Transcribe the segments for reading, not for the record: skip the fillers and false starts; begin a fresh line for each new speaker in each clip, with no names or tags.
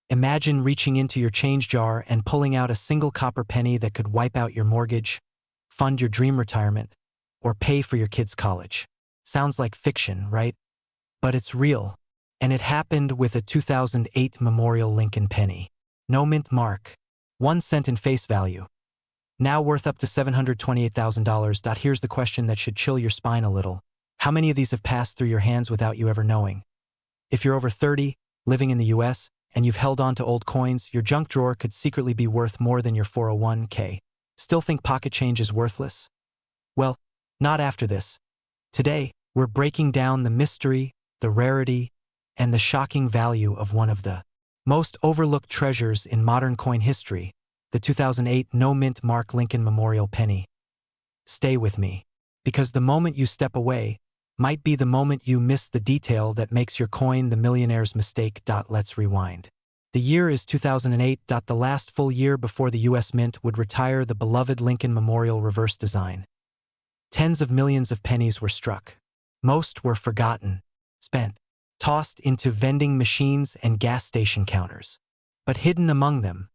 Imagine reaching into your change jar and pulling out a single copper penny that could wipe out your mortgage, fund your dream retirement, or pay for your kids' college. Sounds like fiction, right? But it's real. And it happened with a 2008 Memorial Lincoln penny. No mint mark. 1 cent in face value. Now worth up to $728,000. Here's the question that should chill your spine a little. How many of these have passed through your hands without you ever knowing? If you're over 30, living in the US, and you've held on to old coins, your junk drawer could secretly be worth more than your 401k. Still think pocket change is worthless? Well, not after this. Today, we're breaking down the mystery, the rarity, and the shocking value of one of the most overlooked treasures in modern coin history, the 2008 no-mint mark Lincoln Memorial penny. Stay with me, because the moment you step away might be the moment you miss the detail that makes your coin the millionaire's mistake. Let's rewind. The year is 2008. The last full year before the US Mint would retire the beloved Lincoln Memorial reverse design. Tens of millions of pennies were struck. Most were forgotten, spent, tossed into vending machines and gas station counters. But hidden among them,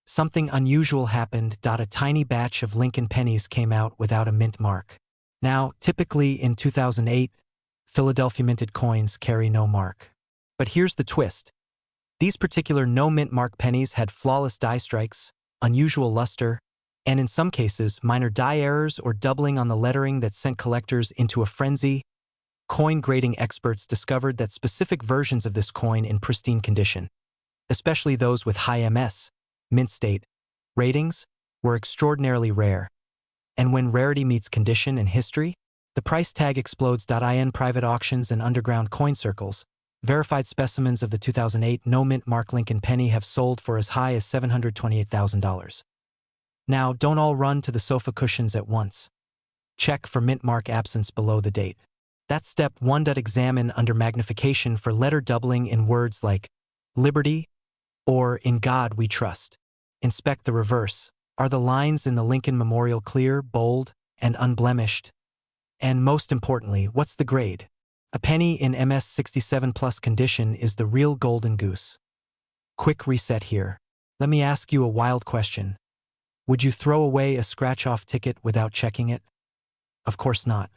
something unusual happened. A tiny batch of Lincoln pennies came out without a mint mark. Now, typically in 2008, Philadelphia minted coins carry no mark. But here's the twist. These particular no-mint mark pennies had flawless die strikes, unusual luster, and in some cases, minor die errors or doubling on the lettering that sent collectors into a frenzy. Coin grading experts discovered that specific versions of this coin in pristine condition, especially those with high MS, mint state, ratings, were extraordinarily rare. And when rarity meets condition and history, the price tag explodes. In private auctions and underground coin circles, verified specimens of the 2008 no-mint mark Lincoln penny have sold for as high as $728,000. Now, don't all run to the sofa cushions at once. Check for mint mark absence below the date. That's step 1. Examine under magnification for letter doubling in words like liberty or in God we trust. Inspect the reverse. Are the lines in the Lincoln Memorial clear, bold, and unblemished? And most importantly, what's the grade? A penny in MS 67 plus condition is the real golden goose. Quick reset here. Let me ask you a wild question. Would you throw away a scratch-off ticket without checking it? Of course not.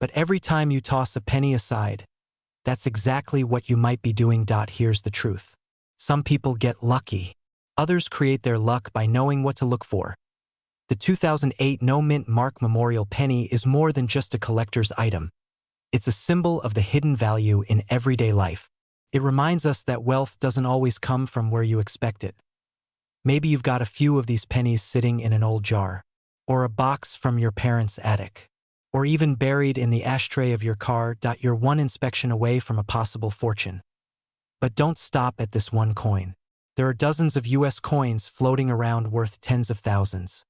But every time you toss a penny aside, that's exactly what you might be doing. Here's the truth. Some people get lucky. Others create their luck by knowing what to look for. The 2008 no-mint mark Memorial penny is more than just a collector's item. It's a symbol of the hidden value in everyday life. It reminds us that wealth doesn't always come from where you expect it. Maybe you've got a few of these pennies sitting in an old jar, or a box from your parents' attic, or even buried in the ashtray of your car. You're one inspection away from a possible fortune. But don't stop at this one coin. There are dozens of US coins floating around worth tens of thousands,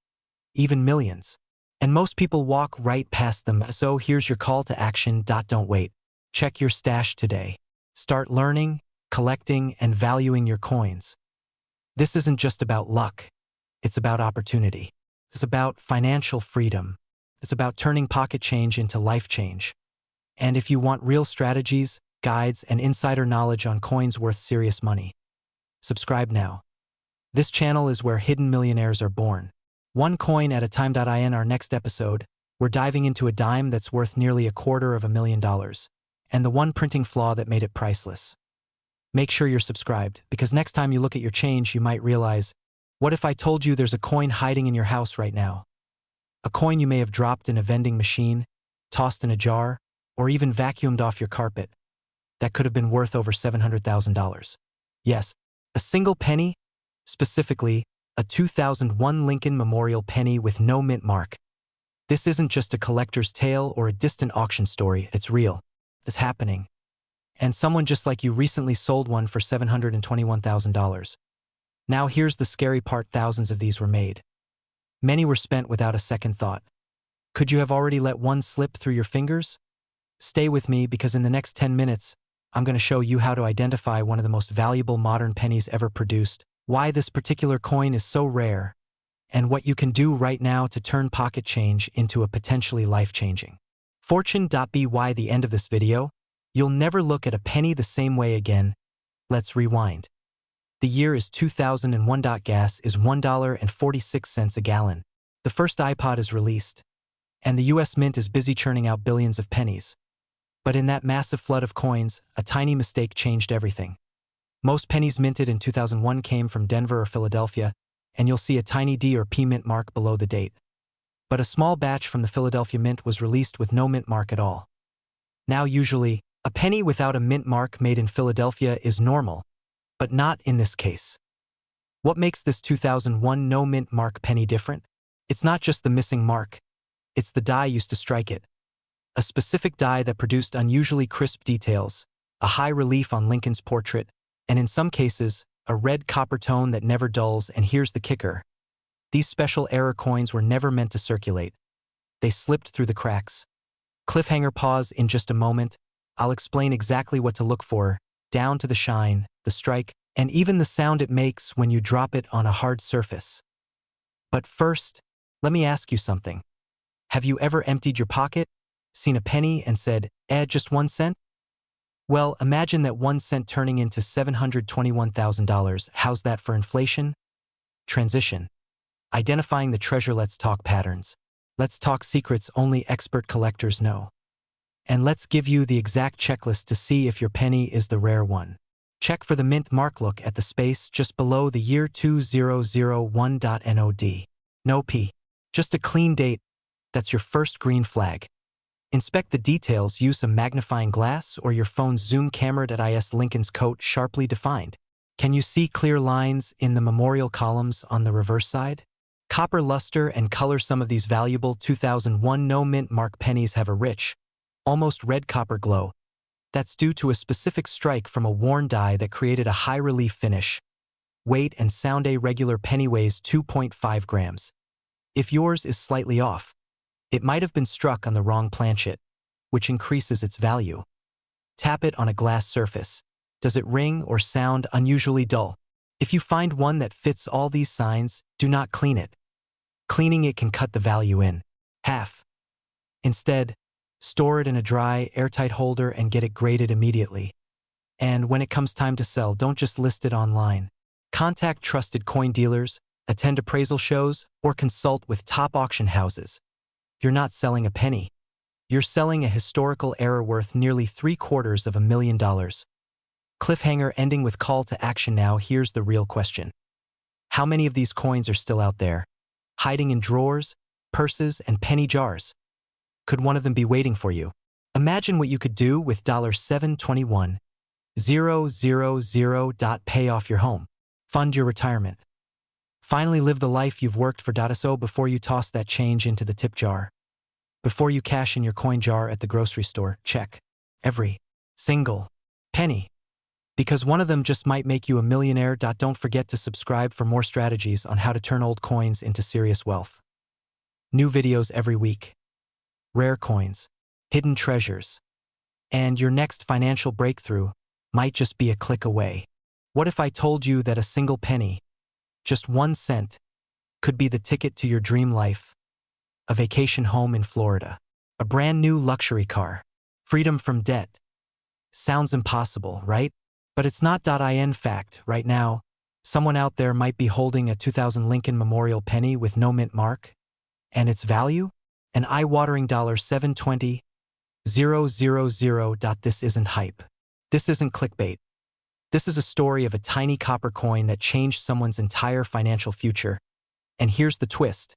even millions. And most people walk right past them. So here's your call to action. Don't wait. Check your stash today. Start learning, collecting, and valuing your coins. This isn't just about luck. It's about opportunity. It's about financial freedom. It's about turning pocket change into life change. And if you want real strategies, guides, and insider knowledge on coins worth serious money, subscribe now. This channel is where hidden millionaires are born. One coin at a time. In our next episode, we're diving into a dime that's worth nearly $250,000, and the one printing flaw that made it priceless. Make sure you're subscribed, because next time you look at your change, you might realize, what if I told you there's a coin hiding in your house right now? A coin you may have dropped in a vending machine, tossed in a jar, or even vacuumed off your carpet, that could have been worth over $700,000. Yes, a single penny, specifically a 2001 Lincoln Memorial penny with no mint mark. This isn't just a collector's tale or a distant auction story. It's real. It's happening. And someone just like you recently sold one for $721,000. Now here's the scary part. Thousands of these were made. Many were spent without a second thought. Could you have already let one slip through your fingers? Stay with me, because in the next 10 minutes, I'm going to show you how to identify one of the most valuable modern pennies ever produced, why this particular coin is so rare, and what you can do right now to turn pocket change into a potentially life-changing fortune. By the end of this video, you'll never look at a penny the same way again. Let's rewind. The year is 2001. Gas is $1.46 a gallon. The first iPod is released, and the US Mint is busy churning out billions of pennies. But in that massive flood of coins, a tiny mistake changed everything. Most pennies minted in 2001 came from Denver or Philadelphia, and you'll see a tiny D or P mint mark below the date. But a small batch from the Philadelphia Mint was released with no mint mark at all. Now usually, a penny without a mint mark made in Philadelphia is normal, but not in this case. What makes this 2001 no mint mark penny different? It's not just the missing mark, it's the die used to strike it. A specific die that produced unusually crisp details, a high relief on Lincoln's portrait, and in some cases, a red copper tone that never dulls. And here's the kicker. These special error coins were never meant to circulate. They slipped through the cracks. Cliffhanger pause in just a moment. I'll explain exactly what to look for, down to the shine, the strike, and even the sound it makes when you drop it on a hard surface. But first, let me ask you something. Have you ever emptied your pocket, seen a penny and said, just 1 cent? Well, imagine that 1 cent turning into $721,000. How's that for inflation? Transition. Identifying the treasure. Let's talk patterns. Let's talk secrets only expert collectors know. And let's give you the exact checklist to see if your penny is the rare one. Check for the mint mark. Look at the space just below the year 2001.NOD. No P. Just a clean date. That's your first green flag. Inspect the details. Use a magnifying glass or your phone's zoom camera. Is Lincoln's coat sharply defined? Can you see clear lines in the memorial columns on the reverse side? Copper luster and color. Some of these valuable 2001 no mint mark pennies have a rich, almost red copper glow. That's due to a specific strike from a worn die that created a high-relief finish. Weight and sound. A regular penny weighs 2.5 grams. If yours is slightly off, it might have been struck on the wrong planchet, which increases its value. Tap it on a glass surface. Does it ring or sound unusually dull? If you find one that fits all these signs, do not clean it. Cleaning it can cut the value in half. Instead, store it in a dry, airtight holder and get it graded immediately. And when it comes time to sell, don't just list it online. Contact trusted coin dealers, attend appraisal shows, or consult with top auction houses. You're not selling a penny. You're selling a historical error worth nearly $750,000. Cliffhanger ending with call to action. Now here's the real question. How many of these coins are still out there, hiding in drawers, purses, and penny jars? Could one of them be waiting for you? Imagine what you could do with $721,000. Pay off your home. Fund your retirement. Finally live the life you've worked for. So before you toss that change into the tip jar, before you cash in your coin jar at the grocery store, check every single penny, because one of them just might make you a millionaire. Don't forget to subscribe for more strategies on how to turn old coins into serious wealth. New videos every week. Rare coins, hidden treasures, and your next financial breakthrough might just be a click away. What if I told you that a single penny, just 1 cent, could be the ticket to your dream life? A vacation home in Florida, a brand new luxury car, freedom from debt. Sounds impossible, right? But it's not. In fact, right now, someone out there might be holding a 2000 Lincoln Memorial penny with no mint mark, and its value? An eye-watering $720,000. This isn't hype. This isn't clickbait. This is a story of a tiny copper coin that changed someone's entire financial future. And here's the twist.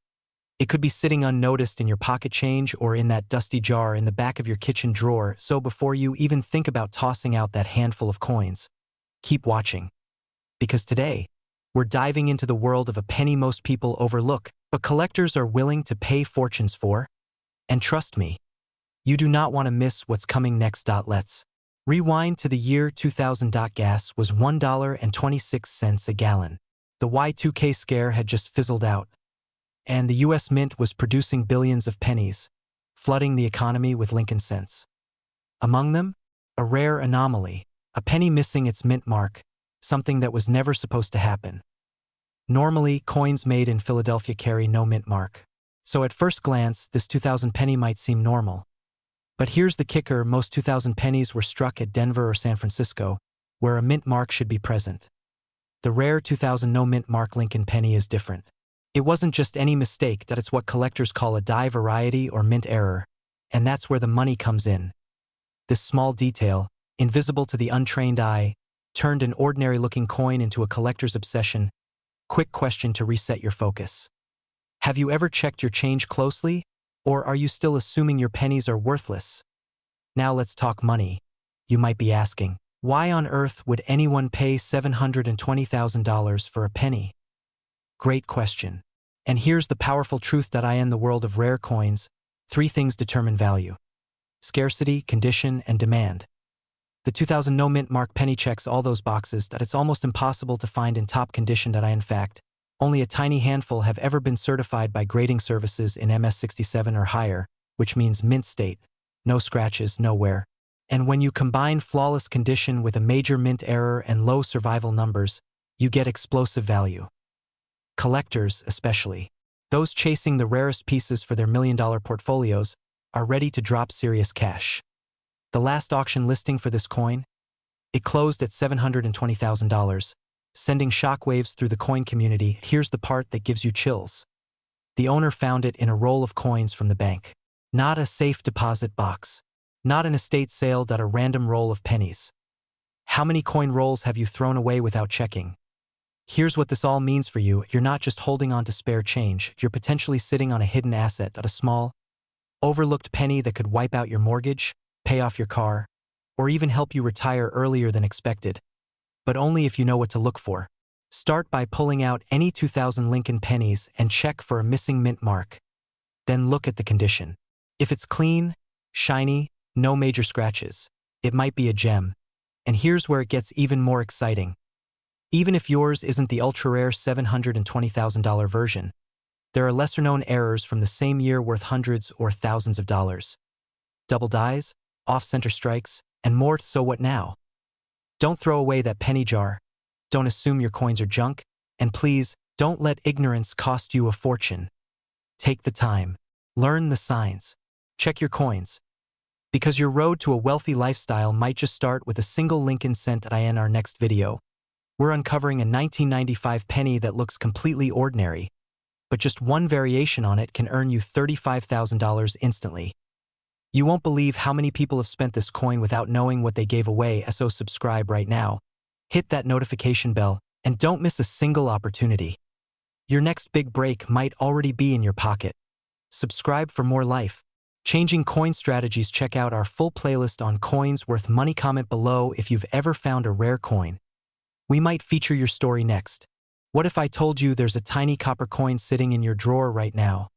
It could be sitting unnoticed in your pocket change or in that dusty jar in the back of your kitchen drawer. So before you even think about tossing out that handful of coins, keep watching. Because today, we're diving into the world of a penny most people overlook, but collectors are willing to pay fortunes for. And trust me, you do not want to miss what's coming next. Let's rewind to the year 2000. Gas was $1.26 a gallon. The Y2K scare had just fizzled out, and the US Mint was producing billions of pennies, flooding the economy with Lincoln cents. Among them, a rare anomaly, a penny missing its mint mark, something that was never supposed to happen. Normally, coins made in Philadelphia carry no mint mark. So at first glance, this 2000 penny might seem normal. But here's the kicker. Most 2000 pennies were struck at Denver or San Francisco, where a mint mark should be present. The rare 2000 no-mint mark Lincoln penny is different. It wasn't just any mistake, that it's what collectors call a die variety or mint error, and that's where the money comes in. This small detail, invisible to the untrained eye, turned an ordinary-looking coin into a collector's obsession. Quick question to reset your focus. Have you ever checked your change closely, or are you still assuming your pennies are worthless? Now let's talk money. You might be asking, why on earth would anyone pay $720,000 for a penny? Great question. And here's the powerful truth that in the world of rare coins, 3 things determine value: scarcity, condition, and demand. The 2000 no-mint mark penny checks all those boxes that it's almost impossible to find in top condition. In fact, only a tiny handful have ever been certified by grading services in MS67 or higher, which means mint state, no scratches, no wear. And when you combine flawless condition with a major mint error and low survival numbers, you get explosive value. Collectors, especially those chasing the rarest pieces for their million-dollar portfolios, are ready to drop serious cash. The last auction listing for this coin? It closed at $720,000, sending shockwaves through the coin community. Here's the part that gives you chills. The owner found it in a roll of coins from the bank. Not a safe deposit box. Not an estate sale. A random roll of pennies. How many coin rolls have you thrown away without checking? Here's what this all means for you. You're not just holding on to spare change, you're potentially sitting on a hidden asset, a small, overlooked penny that could wipe out your mortgage, pay off your car, or even help you retire earlier than expected. But only if you know what to look for. Start by pulling out any 2000 Lincoln pennies and check for a missing mint mark. Then look at the condition. If it's clean, shiny, no major scratches, it might be a gem. And here's where it gets even more exciting. Even if yours isn't the ultra-rare $720,000 version, there are lesser-known errors from the same year worth hundreds or thousands of dollars. Double dies, off-center strikes, and more. So what now? Don't throw away that penny jar. Don't assume your coins are junk. And please, don't let ignorance cost you a fortune. Take the time. Learn the signs. Check your coins. Because your road to a wealthy lifestyle might just start with a single Lincoln cent. In our next video, we're uncovering a 1995 penny that looks completely ordinary, but just one variation on it can earn you $35,000 instantly. You won't believe how many people have spent this coin without knowing what they gave away. So subscribe right now, hit that notification bell, and don't miss a single opportunity. Your next big break might already be in your pocket. Subscribe for more life-changing coin strategies. Check out our full playlist on coins worth money. Comment below if you've ever found a rare coin. We might feature your story next. What if I told you there's a tiny copper coin sitting in your drawer right now?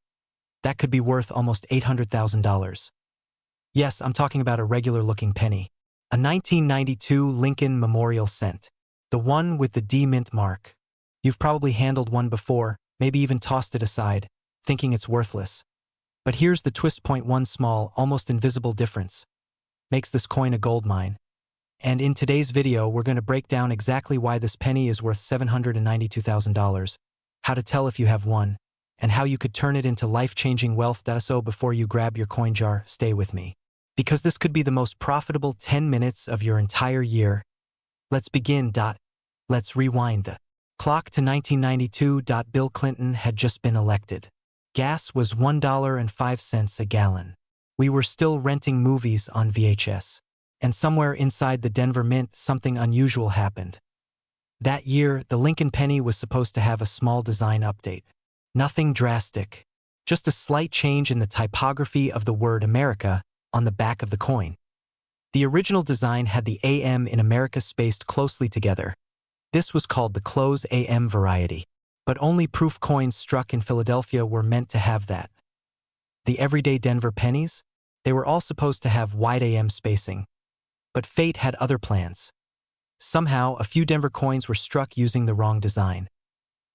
That could be worth almost $800,000. Yes, I'm talking about a regular-looking penny. A 1992 Lincoln Memorial cent. The one with the D mint mark. You've probably handled one before, maybe even tossed it aside, thinking it's worthless. But here's the twist. One small, almost invisible difference makes this coin a gold mine. And in today's video, we're going to break down exactly why this penny is worth $792,000, how to tell if you have one, and how you could turn it into life-changing wealth. So before you grab your coin jar, stay with me, because this could be the most profitable 10 minutes of your entire year. Let's begin. Let's rewind the clock to 1992. Bill Clinton had just been elected. Gas was $1.05 a gallon. We were still renting movies on VHS. And somewhere inside the Denver Mint, something unusual happened. That year, the Lincoln penny was supposed to have a small design update. Nothing drastic, just a slight change in the typography of the word America on the back of the coin. The original design had the AM in America spaced closely together. This was called the close AM variety. But only proof coins struck in Philadelphia were meant to have that. The everyday Denver pennies? They were all supposed to have wide AM spacing. But fate had other plans. Somehow, a few Denver coins were struck using the wrong design.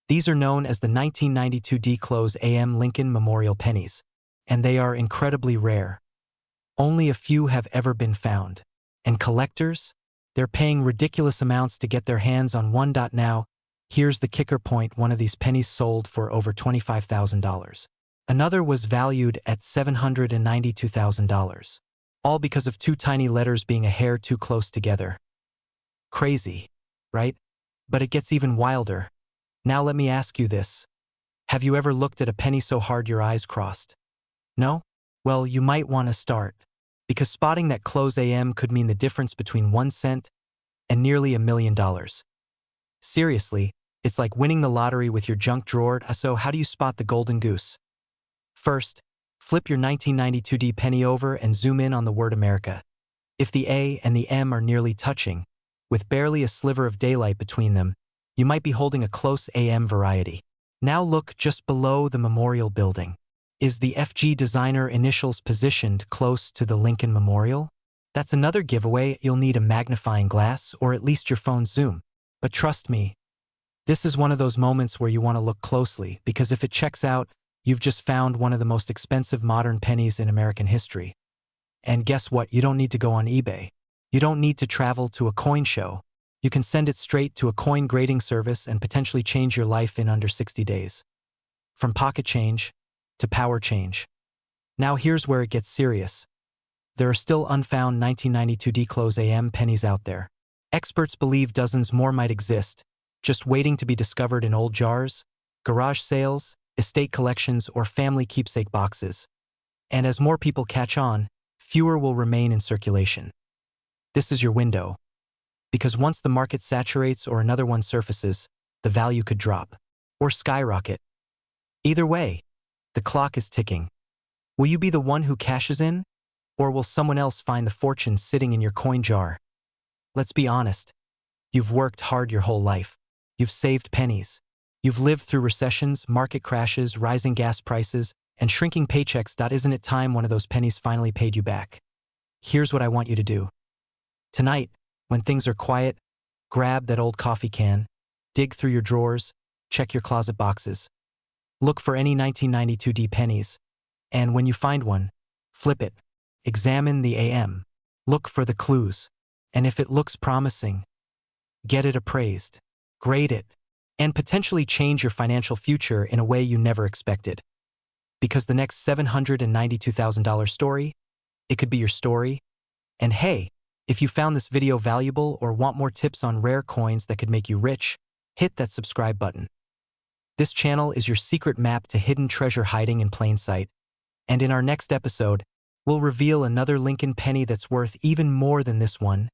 These are known as the 1992 D-Close AM Lincoln Memorial pennies, and they are incredibly rare. Only a few have ever been found. And collectors? They're paying ridiculous amounts to get their hands on one. Now, here's the kicker point. One of these pennies sold for over $25,000. Another was valued at $792,000. All because of 2 tiny letters being a hair too close together. Crazy, right? But it gets even wilder. Now let me ask you this. Have you ever looked at a penny so hard your eyes crossed? No? Well, you might want to start. Because spotting that close AM could mean the difference between 1 cent and nearly $1 million. Seriously, it's like winning the lottery with your junk drawer. So how do you spot the golden goose? First, flip your 1992D penny over and zoom in on the word America. If the A and the M are nearly touching, with barely a sliver of daylight between them, you might be holding a close AM variety. Now look just below the Memorial Building. Is the FG designer initials positioned close to the Lincoln Memorial? That's another giveaway. You'll need a magnifying glass or at least your phone's zoom. But trust me, this is one of those moments where you want to look closely, because if it checks out, you've just found one of the most expensive modern pennies in American history. And guess what? You don't need to go on eBay. You don't need to travel to a coin show. You can send it straight to a coin grading service and potentially change your life in under 60 days. From pocket change to power change. Now here's where it gets serious. There are still unfound 1992D close AM pennies out there. Experts believe dozens more might exist, just waiting to be discovered in old jars, garage sales, estate collections, or family keepsake boxes. And as more people catch on, fewer will remain in circulation. This is your window. Because once the market saturates or another one surfaces, the value could drop or skyrocket. Either way, the clock is ticking. Will you be the one who cashes in, or will someone else find the fortune sitting in your coin jar? Let's be honest. You've worked hard your whole life. You've saved pennies. You've lived through recessions, market crashes, rising gas prices, and shrinking paychecks. Isn't it time one of those pennies finally paid you back? Here's what I want you to do. Tonight, when things are quiet, grab that old coffee can, dig through your drawers, check your closet boxes. Look for any 1992D pennies, and when you find one, flip it. Examine the AM. Look for the clues. And if it looks promising, get it appraised, grade it, and potentially change your financial future in a way you never expected. Because the next $792,000 story, it could be your story. And hey, if you found this video valuable or want more tips on rare coins that could make you rich, hit that subscribe button. This channel is your secret map to hidden treasure hiding in plain sight. And in our next episode, we'll reveal another Lincoln penny that's worth even more than this one,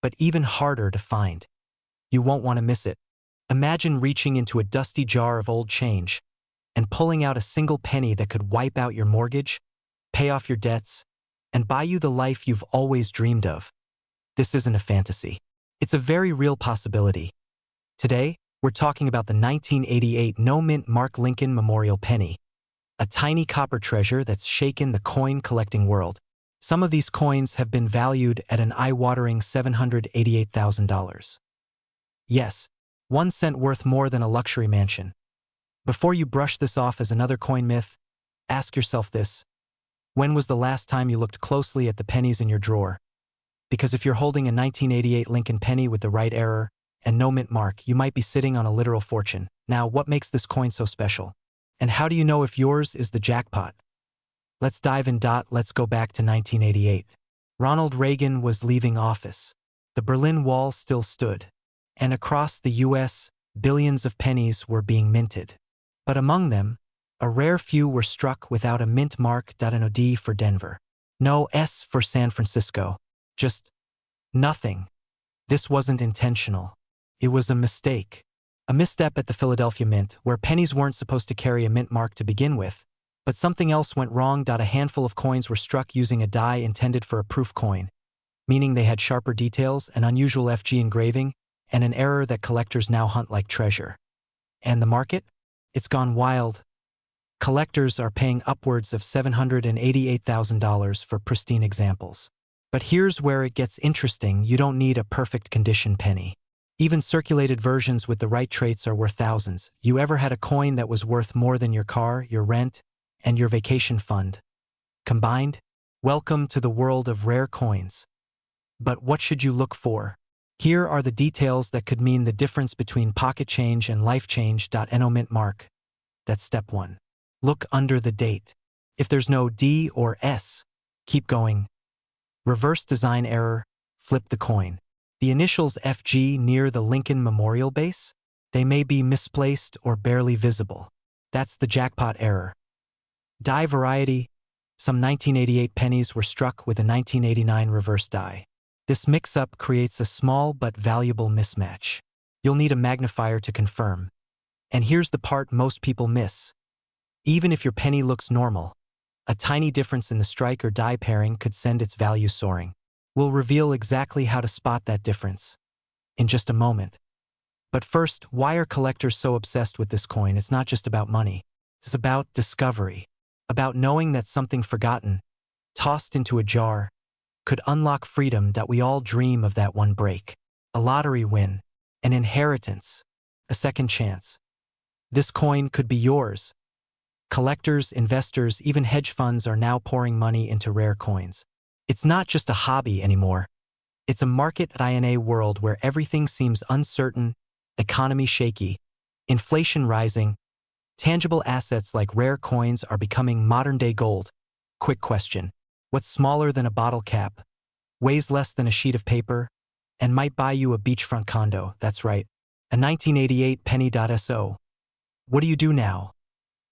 but even harder to find. You won't want to miss it. Imagine reaching into a dusty jar of old change and pulling out a single penny that could wipe out your mortgage, pay off your debts, and buy you the life you've always dreamed of. This isn't a fantasy. It's a very real possibility. Today, we're talking about the 1988 no-mint Mark Lincoln Memorial Penny, a tiny copper treasure that's shaken the coin-collecting world. Some of these coins have been valued at an eye-watering $788,000. Yes, 1 cent worth more than a luxury mansion. Before you brush this off as another coin myth, ask yourself this. When was the last time you looked closely at the pennies in your drawer? Because if you're holding a 1988 Lincoln penny with the right error and no mint mark, you might be sitting on a literal fortune. Now, what makes this coin so special? And how do you know if yours is the jackpot? Let's dive in. Let's go back to 1988. Ronald Reagan was leaving office. The Berlin Wall still stood. And across the U.S., billions of pennies were being minted. But among them, a rare few were struck without a mint mark. No D for Denver. No S for San Francisco. Just nothing. This wasn't intentional. It was a mistake. A misstep at the Philadelphia Mint, where pennies weren't supposed to carry a mint mark to begin with. But something else went wrong. A handful of coins were struck using a die intended for a proof coin, meaning they had sharper details, an unusual FG engraving, and an error that collectors now hunt like treasure. And the market? It's gone wild. Collectors are paying upwards of $788,000 for pristine examples. But here's where it gets interesting. You don't need a perfect condition penny. Even circulated versions with the right traits are worth thousands. You ever had a coin that was worth more than your car, your rent, and your vacation fund combined? Welcome to the world of rare coins. But what should you look for? Here are the details that could mean the difference between pocket change and life change. No mint mark. That's step 1. Look under the date. If there's no D or S, keep going. Reverse design error, flip the coin. The initials FG near the Lincoln Memorial Base? They may be misplaced or barely visible. That's the jackpot error. Die variety. Some 1988 pennies were struck with a 1989 reverse die. This mix-up creates a small but valuable mismatch. You'll need a magnifier to confirm. And here's the part most people miss. Even if your penny looks normal, a tiny difference in the strike or die pairing could send its value soaring. We'll reveal exactly how to spot that difference in just a moment. But first, why are collectors so obsessed with this coin? It's not just about money. It's about discovery, about knowing that something forgotten, tossed into a jar, could unlock freedom that we all dream of. That one break, a lottery win, an inheritance, a second chance. This coin could be yours. Collectors, investors, even hedge funds are now pouring money into rare coins. It's not just a hobby anymore. It's a market in a world where everything seems uncertain, economy shaky, inflation rising. Tangible assets like rare coins are becoming modern-day gold. Quick question. What's smaller than a bottle cap, weighs less than a sheet of paper, and might buy you a beachfront condo? That's right, a 1988 penny.so. What do you do now?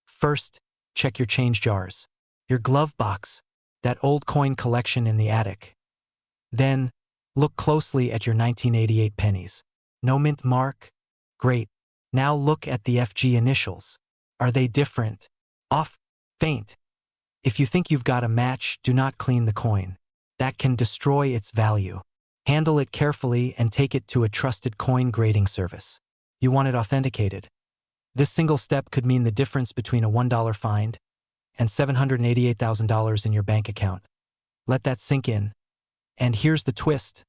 First, check your change jars, your glove box, that old coin collection in the attic. Then, look closely at your 1988 pennies. No mint mark? Great. Now look at the FG initials. Are they different? Off? Faint? If you think you've got a match, do not clean the coin. That can destroy its value. Handle it carefully and take it to a trusted coin grading service. You want it authenticated. This single step could mean the difference between a $1 find and $788,000 in your bank account. Let that sink in. And here's the twist.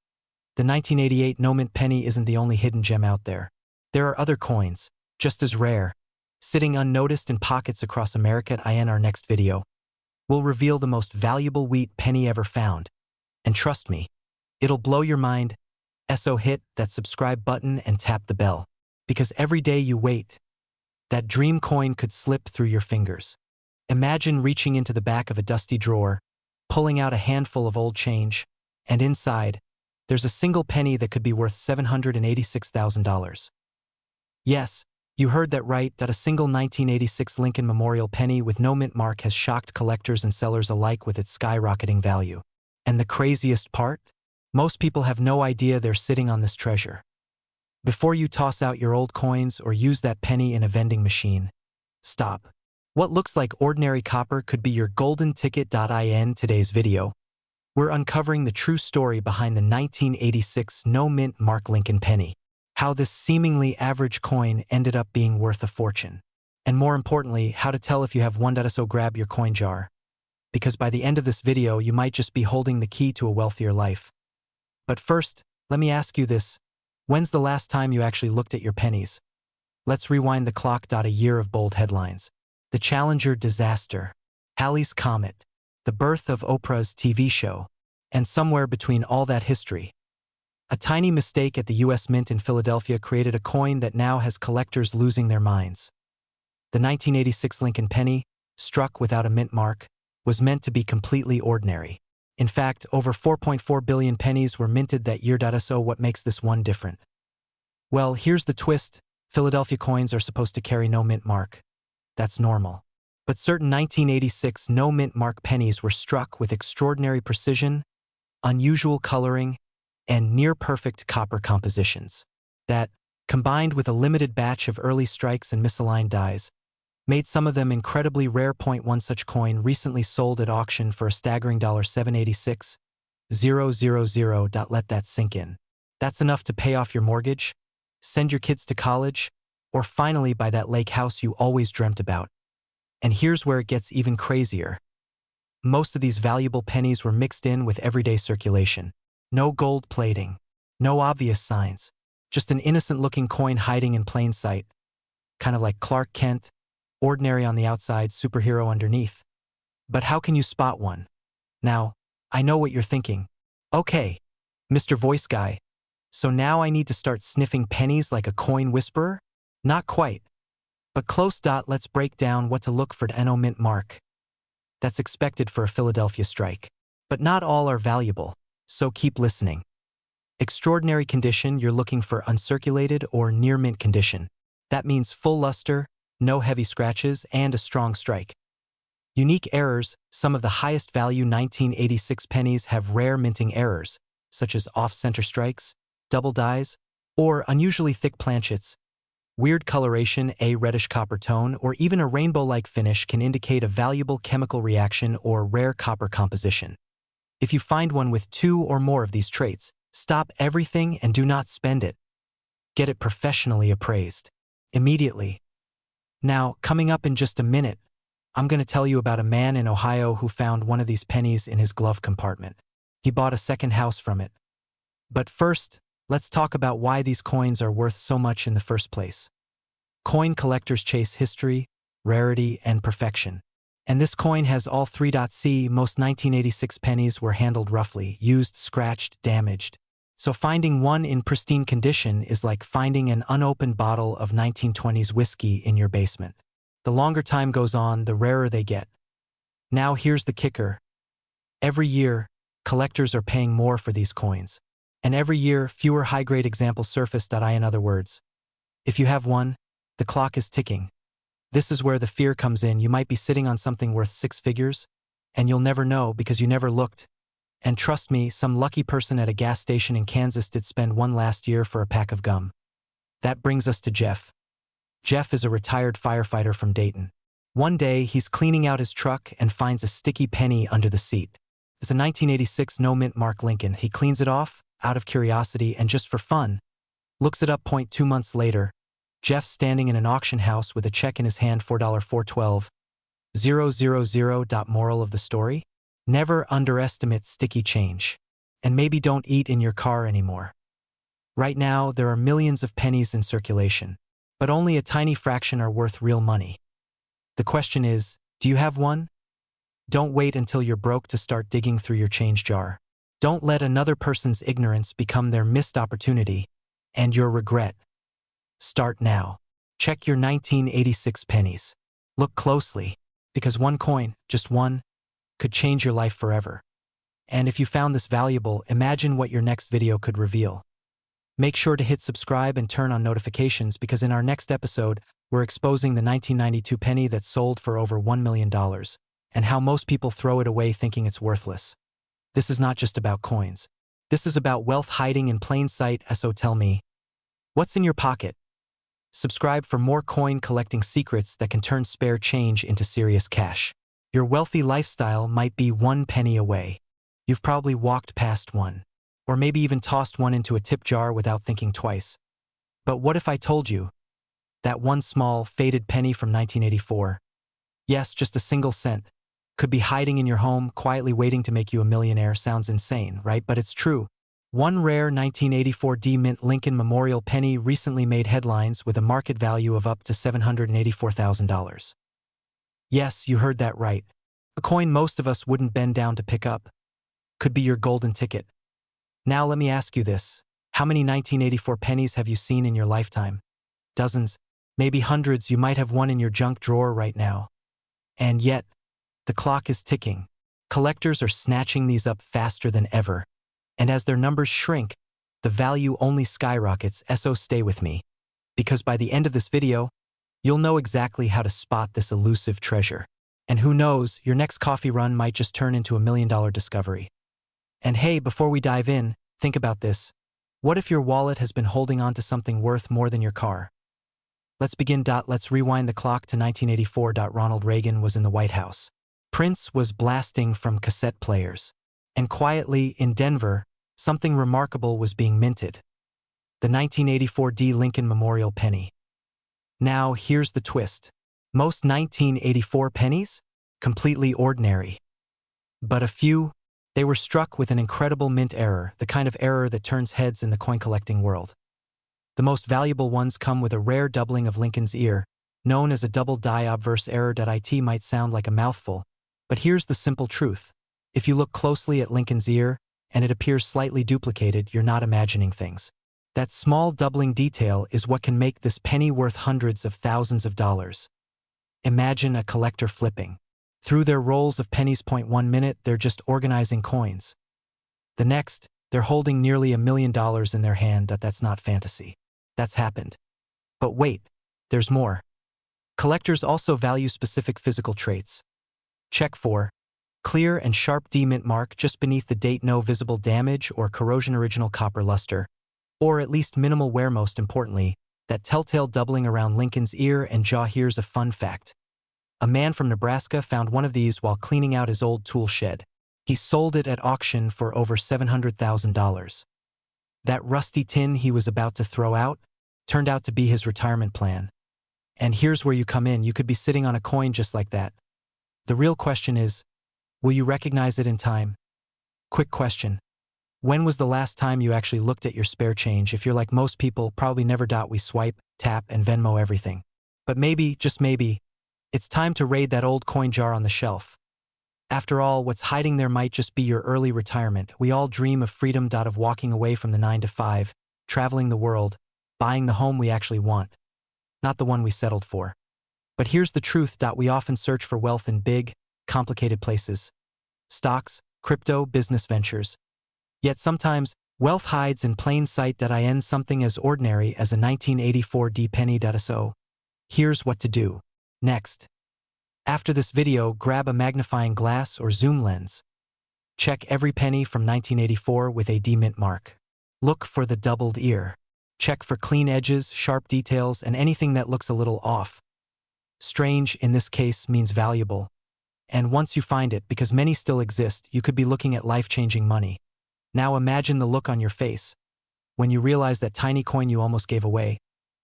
The 1988 no-mint penny isn't the only hidden gem out there. There are other coins, just as rare, sitting unnoticed in pockets across America. In our next video, we'll reveal the most valuable wheat penny ever found. And trust me, it'll blow your mind. So hit that subscribe button and tap the bell. Because every day you wait, that dream coin could slip through your fingers. Imagine reaching into the back of a dusty drawer, pulling out a handful of old change, and inside, there's a single penny that could be worth $786,000. Yes, you heard that right. A single 1986 Lincoln Memorial penny with no mint mark has shocked collectors and sellers alike with its skyrocketing value. And the craziest part? Most people have no idea they're sitting on this treasure. Before you toss out your old coins or use that penny in a vending machine, stop. What looks like ordinary copper could be your golden ticket. In today's video, we're uncovering the true story behind the 1986 no-mint mark Lincoln penny, how this seemingly average coin ended up being worth a fortune, and more importantly, how to tell if you have one. So grab your coin jar, because by the end of this video, you might just be holding the key to a wealthier life. But first, let me ask you this. When's the last time you actually looked at your pennies? Let's rewind the clock. A year of bold headlines. The Challenger disaster, Halley's Comet, the birth of Oprah's TV show, and somewhere between all that history, a tiny mistake at the U.S. Mint in Philadelphia created a coin that now has collectors losing their minds. The 1986 Lincoln penny, struck without a mint mark, was meant to be completely ordinary. In fact, over 4.4 billion pennies were minted that year. So what makes this one different? Well, here's the twist. Philadelphia coins are supposed to carry no mint mark. That's normal. But certain 1986 no mint mark pennies were struck with extraordinary precision, unusual coloring, and near-perfect copper compositions. That, combined with a limited batch of early strikes and misaligned dies, made some of them incredibly rare. One such coin recently sold at auction for a staggering $786,000. Let that sink in. That's enough to pay off your mortgage, send your kids to college, or finally buy that lake house you always dreamt about. And here's where it gets even crazier. Most of these valuable pennies were mixed in with everyday circulation. No gold plating, no obvious signs, just an innocent-looking coin hiding in plain sight, kind of like Clark Kent, ordinary on the outside, superhero underneath. But how can you spot one? Now, I know what you're thinking. Okay, Mr. Voice Guy, so now I need to start sniffing pennies like a coin whisperer? Not quite, but close. Let's break down what to look for. No mint mark. That's expected for a Philadelphia strike. But not all are valuable, so keep listening. Extraordinary condition, you're looking for uncirculated or near mint condition. That means full luster, no heavy scratches, and a strong strike. Unique errors, some of the highest value 1986 pennies have rare minting errors, such as off-center strikes, double dyes, or unusually thick planchets. Weird coloration, a reddish copper tone, or even a rainbow-like finish can indicate a valuable chemical reaction or rare copper composition. If you find one with 2 or more of these traits, stop everything and do not spend it. Get it professionally appraised. Immediately. Now, coming up in just a minute, I'm going to tell you about a man in Ohio who found one of these pennies in his glove compartment. He bought a second house from it. But first, let's talk about why these coins are worth so much in the first place. Coin collectors chase history, rarity, and perfection. And this coin has all three. Most 1986 pennies were handled roughly, used, scratched, damaged. So finding one in pristine condition is like finding an unopened bottle of 1920s whiskey in your basement. The longer time goes on, the rarer they get. Now here's the kicker. Every year, collectors are paying more for these coins. And every year, fewer high-grade examples surface. In other words, if you have one, the clock is ticking. This is where the fear comes in. You might be sitting on something worth 6 figures, and you'll never know because you never looked. And trust me, some lucky person at a gas station in Kansas did spend one last year for a pack of gum. That brings us to Jeff. Jeff is a retired firefighter from Dayton. One day, he's cleaning out his truck and finds a sticky penny under the seat. It's a 1986 no-mint Mark Lincoln. He cleans it off, out of curiosity and just for fun, looks it up. 2 months later, Jeff's standing in an auction house with a check in his hand, $4,412. 000. Moral of the story? Never underestimate sticky change. And maybe don't eat in your car anymore. Right now, there are millions of pennies in circulation, but only a tiny fraction are worth real money. The question is, do you have one? Don't wait until you're broke to start digging through your change jar. Don't let another person's ignorance become their missed opportunity and your regret. Start now. Check your 1986 pennies. Look closely, because one coin, just one, could change your life forever. And if you found this valuable, imagine what your next video could reveal. Make sure to hit subscribe and turn on notifications because in our next episode, we're exposing the 1992 penny that sold for over $1 million and how most people throw it away thinking it's worthless. This is not just about coins. This is about wealth hiding in plain sight. So tell me, what's in your pocket? Subscribe for more coin collecting secrets that can turn spare change into serious cash. Your wealthy lifestyle might be 1 penny away. You've probably walked past one, or maybe even tossed one into a tip jar without thinking twice. But what if I told you that one small, faded penny from 1984, yes, just a single cent, could be hiding in your home, quietly waiting to make you a millionaire? Sounds insane, right? But it's true. One rare 1984 mint Lincoln Memorial penny recently made headlines with a market value of up to $784,000. Yes, you heard that right. A coin most of us wouldn't bend down to pick up. Could be your golden ticket. Now let me ask you this. How many 1984 pennies have you seen in your lifetime? Dozens, maybe hundreds. You might have one in your junk drawer right now. And yet, the clock is ticking. Collectors are snatching these up faster than ever. And as their numbers shrink, the value only skyrockets. So stay with me, because by the end of this video, you'll know exactly how to spot this elusive treasure. And who knows, your next coffee run might just turn into $1 million discovery. And hey, before we dive in, think about this. What if your wallet has been holding on to something worth more than your car? Let's begin. Let's rewind the clock to 1984. Ronald Reagan was in the White House. Prince was blasting from cassette players. And quietly, in Denver, something remarkable was being minted. The 1984 Lincoln Memorial penny. Now, here's the twist. Most 1984 pennies? Completely ordinary. But a few, they were struck with an incredible mint error, the kind of error that turns heads in the coin-collecting world. The most valuable ones come with a rare doubling of Lincoln's ear, known as a double die obverse error. It might sound like a mouthful, but here's the simple truth. If you look closely at Lincoln's ear, and it appears slightly duplicated, you're not imagining things. That small doubling detail is what can make this penny worth hundreds of thousands of dollars. Imagine a collector flipping through their rolls of pennies. 1 minute, they're just organizing coins. The next, They're holding nearly $1 million in their hand. That's not fantasy. That's happened. But wait, there's more. Collectors also value specific physical traits. Check for clear and sharp D mint mark just beneath the date, no visible damage or corrosion, original copper luster, or at least minimal wear. Most importantly, that telltale doubling around Lincoln's ear and jaw. Here's a fun fact. A man from Nebraska found one of these while cleaning out his old tool shed. He sold it at auction for over $700,000. That rusty tin he was about to throw out turned out to be his retirement plan. And here's where you come in. You could be sitting on a coin just like that. The real question is, will you recognize it in time? Quick question. When was the last time you actually looked at your spare change? If you're like most people, probably never. We swipe, tap, and Venmo everything. But maybe, just maybe, it's time to raid that old coin jar on the shelf. After all, what's hiding there might just be your early retirement. We all dream of freedom, of walking away from the 9 to 5, traveling the world, buying the home we actually want, not the one we settled for. But here's the truth. We often search for wealth in big, complicated places. Stocks, crypto, business ventures. Yet sometimes, wealth hides in plain sight. Something as ordinary as a 1984 D penny. So, here's what to do. Next. After this video, grab a magnifying glass or zoom lens. Check every penny from 1984 with a D mint mark. Look for the doubled ear. Check for clean edges, sharp details, and anything that looks a little off. Strange, in this case, means valuable. And once you find it, because many still exist, you could be looking at life-changing money. Now imagine the look on your face when you realize that tiny coin you almost gave away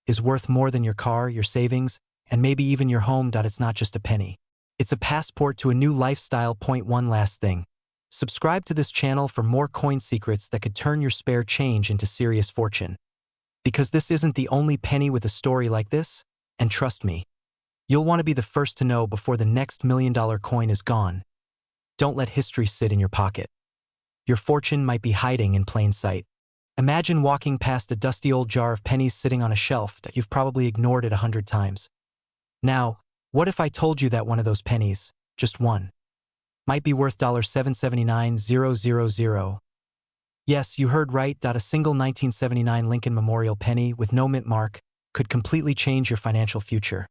is worth more than your car, your savings, and maybe even your home. It's not just a penny. It's a passport to a new lifestyle. One last thing. Subscribe to this channel for more coin secrets that could turn your spare change into serious fortune. Because this isn't the only penny with a story like this, and trust me, you'll want to be the first to know before the next $1 million coin is gone. Don't let history sit in your pocket. Your fortune might be hiding in plain sight. Imagine walking past a dusty old jar of pennies sitting on a shelf that you've probably ignored it 100 times. Now, what if I told you that one of those pennies, just one, might be worth $779,000? Yes, you heard right. A single 1979 Lincoln Memorial penny with no mint mark could completely change your financial future.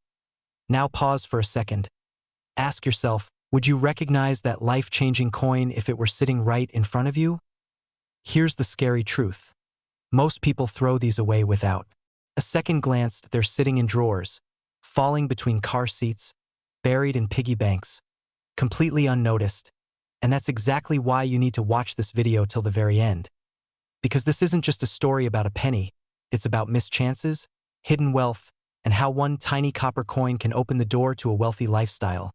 Now pause for a second. Ask yourself, would you recognize that life-changing coin if it were sitting right in front of you? Here's the scary truth. Most people throw these away without a second glance. They're sitting in drawers, falling between car seats, buried in piggy banks, completely unnoticed. And that's exactly why you need to watch this video till the very end. Because this isn't just a story about a penny, it's about missed chances, hidden wealth, and how one tiny copper coin can open the door to a wealthy lifestyle.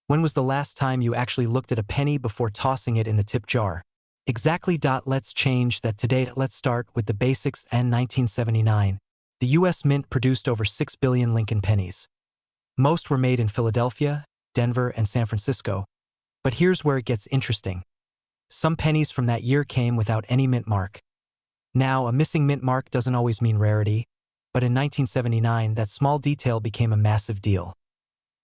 When was the last time you actually looked at a penny before tossing it in the tip jar? Exactly. Let's change that today. Let's start with the basics. In 1979, the U.S. Mint produced over 6 billion Lincoln pennies. Most were made in Philadelphia, Denver, and San Francisco. But here's where it gets interesting. Some pennies from that year came without any mint mark. Now, a missing mint mark doesn't always mean rarity, but in 1979, that small detail became a massive deal.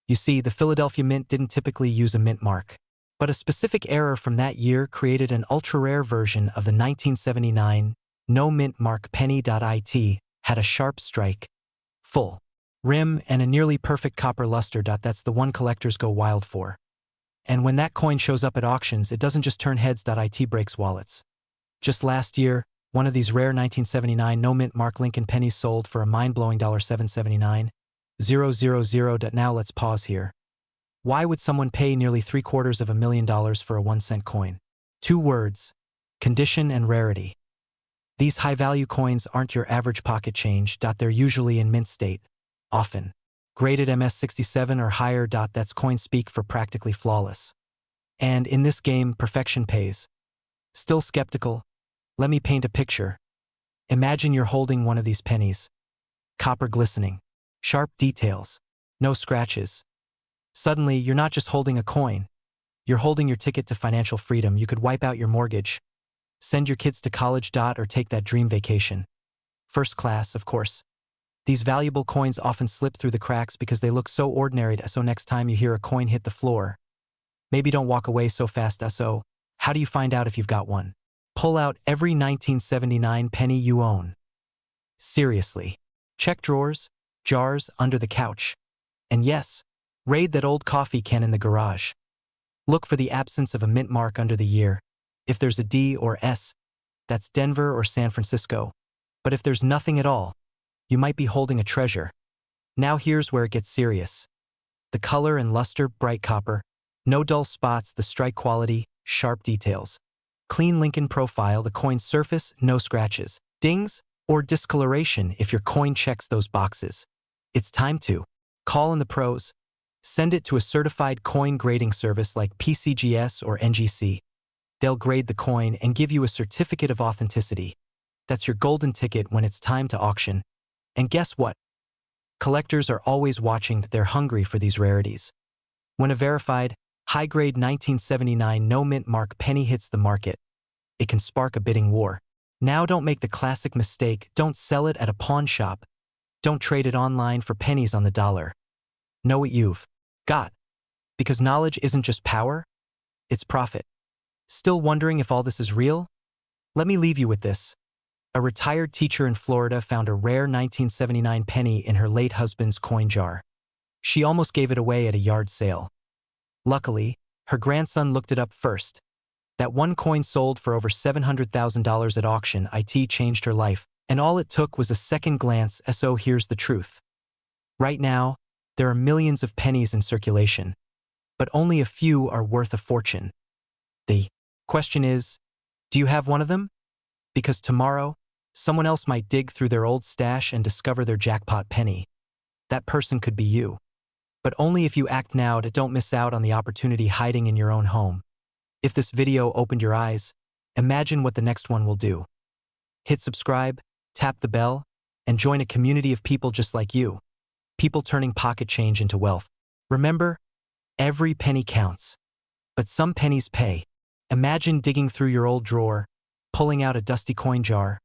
You see, the Philadelphia Mint didn't typically use a mint mark, but a specific error from that year created an ultra-rare version of the 1979 no mint mark penny. It had a sharp strike, full rim, and a nearly perfect copper luster. That's the one collectors go wild for. And when that coin shows up at auctions, it doesn't just turn heads. It breaks wallets. Just last year, one of these rare 1979 no mint mark Lincoln pennies sold for a mind-blowing $779,000. Now let's pause here. Why would someone pay nearly $750,000 for a 1-cent coin? 2 words: condition and rarity. These high-value coins aren't your average pocket change. They're usually in mint state, often graded MS67 or higher. That's coin speak for practically flawless. And in this game, perfection pays. Still skeptical? Let me paint a picture. Imagine you're holding one of these pennies. Copper glistening. Sharp details. No scratches. Suddenly, you're not just holding a coin. You're holding your ticket to financial freedom. You could wipe out your mortgage, send your kids to college. Or take that dream vacation. First class, of course. These valuable coins often slip through the cracks because they look so ordinary. So next time you hear a coin hit the floor, maybe don't walk away so fast. So, how do you find out if you've got one? Pull out every 1979 penny you own. Seriously. Check drawers, jars under the couch. And yes, raid that old coffee can in the garage. Look for the absence of a mint mark under the year. If there's a D or S, that's Denver or San Francisco. But if there's nothing at all, you might be holding a treasure. Now here's where it gets serious. The color and luster, bright copper. No dull spots, the strike quality, sharp details. Clean Lincoln profile, the coin's surface, no scratches, dings, or discoloration if your coin checks those boxes. It's time to call in the pros. Send it to a certified coin grading service like PCGS or NGC. They'll grade the coin and give you a certificate of authenticity. That's your golden ticket when it's time to auction. And guess what? Collectors are always watching, they're hungry for these rarities. When a verified, high-grade 1979 no-mint mark penny hits the market, it can spark a bidding war. Now don't make the classic mistake, don't sell it at a pawn shop. Don't trade it online for pennies on the dollar. Know what you've got. Because knowledge isn't just power, it's profit. Still wondering if all this is real? Let me leave you with this. A retired teacher in Florida found a rare 1979 penny in her late husband's coin jar. She almost gave it away at a yard sale. Luckily, her grandson looked it up first. That one coin sold for over $700,000 at auction. It changed her life, and all it took was a second glance. So here's the truth. Right now, there are millions of pennies in circulation, but only a few are worth a fortune. The question is, do you have one of them? Because tomorrow, someone else might dig through their old stash and discover their jackpot penny. That person could be you. But only if you act now to don't miss out on the opportunity hiding in your own home. If this video opened your eyes, imagine what the next one will do. Hit subscribe, tap the bell, and join a community of people just like you. People turning pocket change into wealth. Remember, every penny counts. But some pennies pay. Imagine digging through your old drawer, pulling out a dusty coin jar,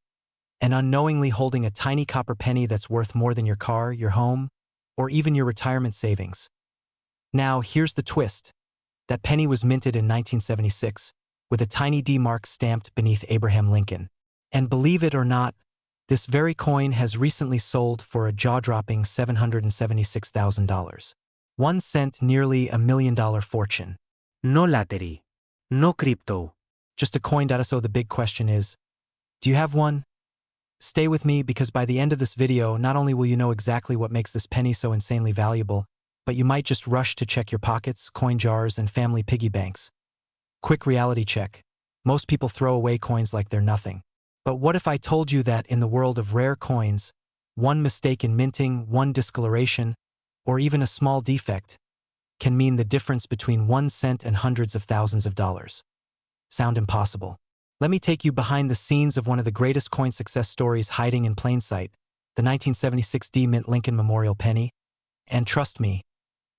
and unknowingly holding a tiny copper penny that's worth more than your car, your home, or even your retirement savings. Now, here's the twist. That penny was minted in 1976, with a tiny D mark stamped beneath Abraham Lincoln. And believe it or not, this very coin has recently sold for a jaw-dropping $776,000. 1 cent, nearly $1 million fortune.
No lottery. No crypto.
Just a coin. So the big question is, do you have one? Stay with me because by the end of this video, not only will you know exactly what makes this penny so insanely valuable, but you might just rush to check your pockets, coin jars, and family piggy banks. Quick reality check. Most people throw away coins like they're nothing. But what if I told you that in the world of rare coins, one mistake in minting, one discoloration, or even a small defect can mean the difference between 1 cent and hundreds of thousands of dollars? Sound impossible? Let me take you behind the scenes of one of the greatest coin success stories hiding in plain sight, the 1976 D Mint Lincoln Memorial Penny. And trust me,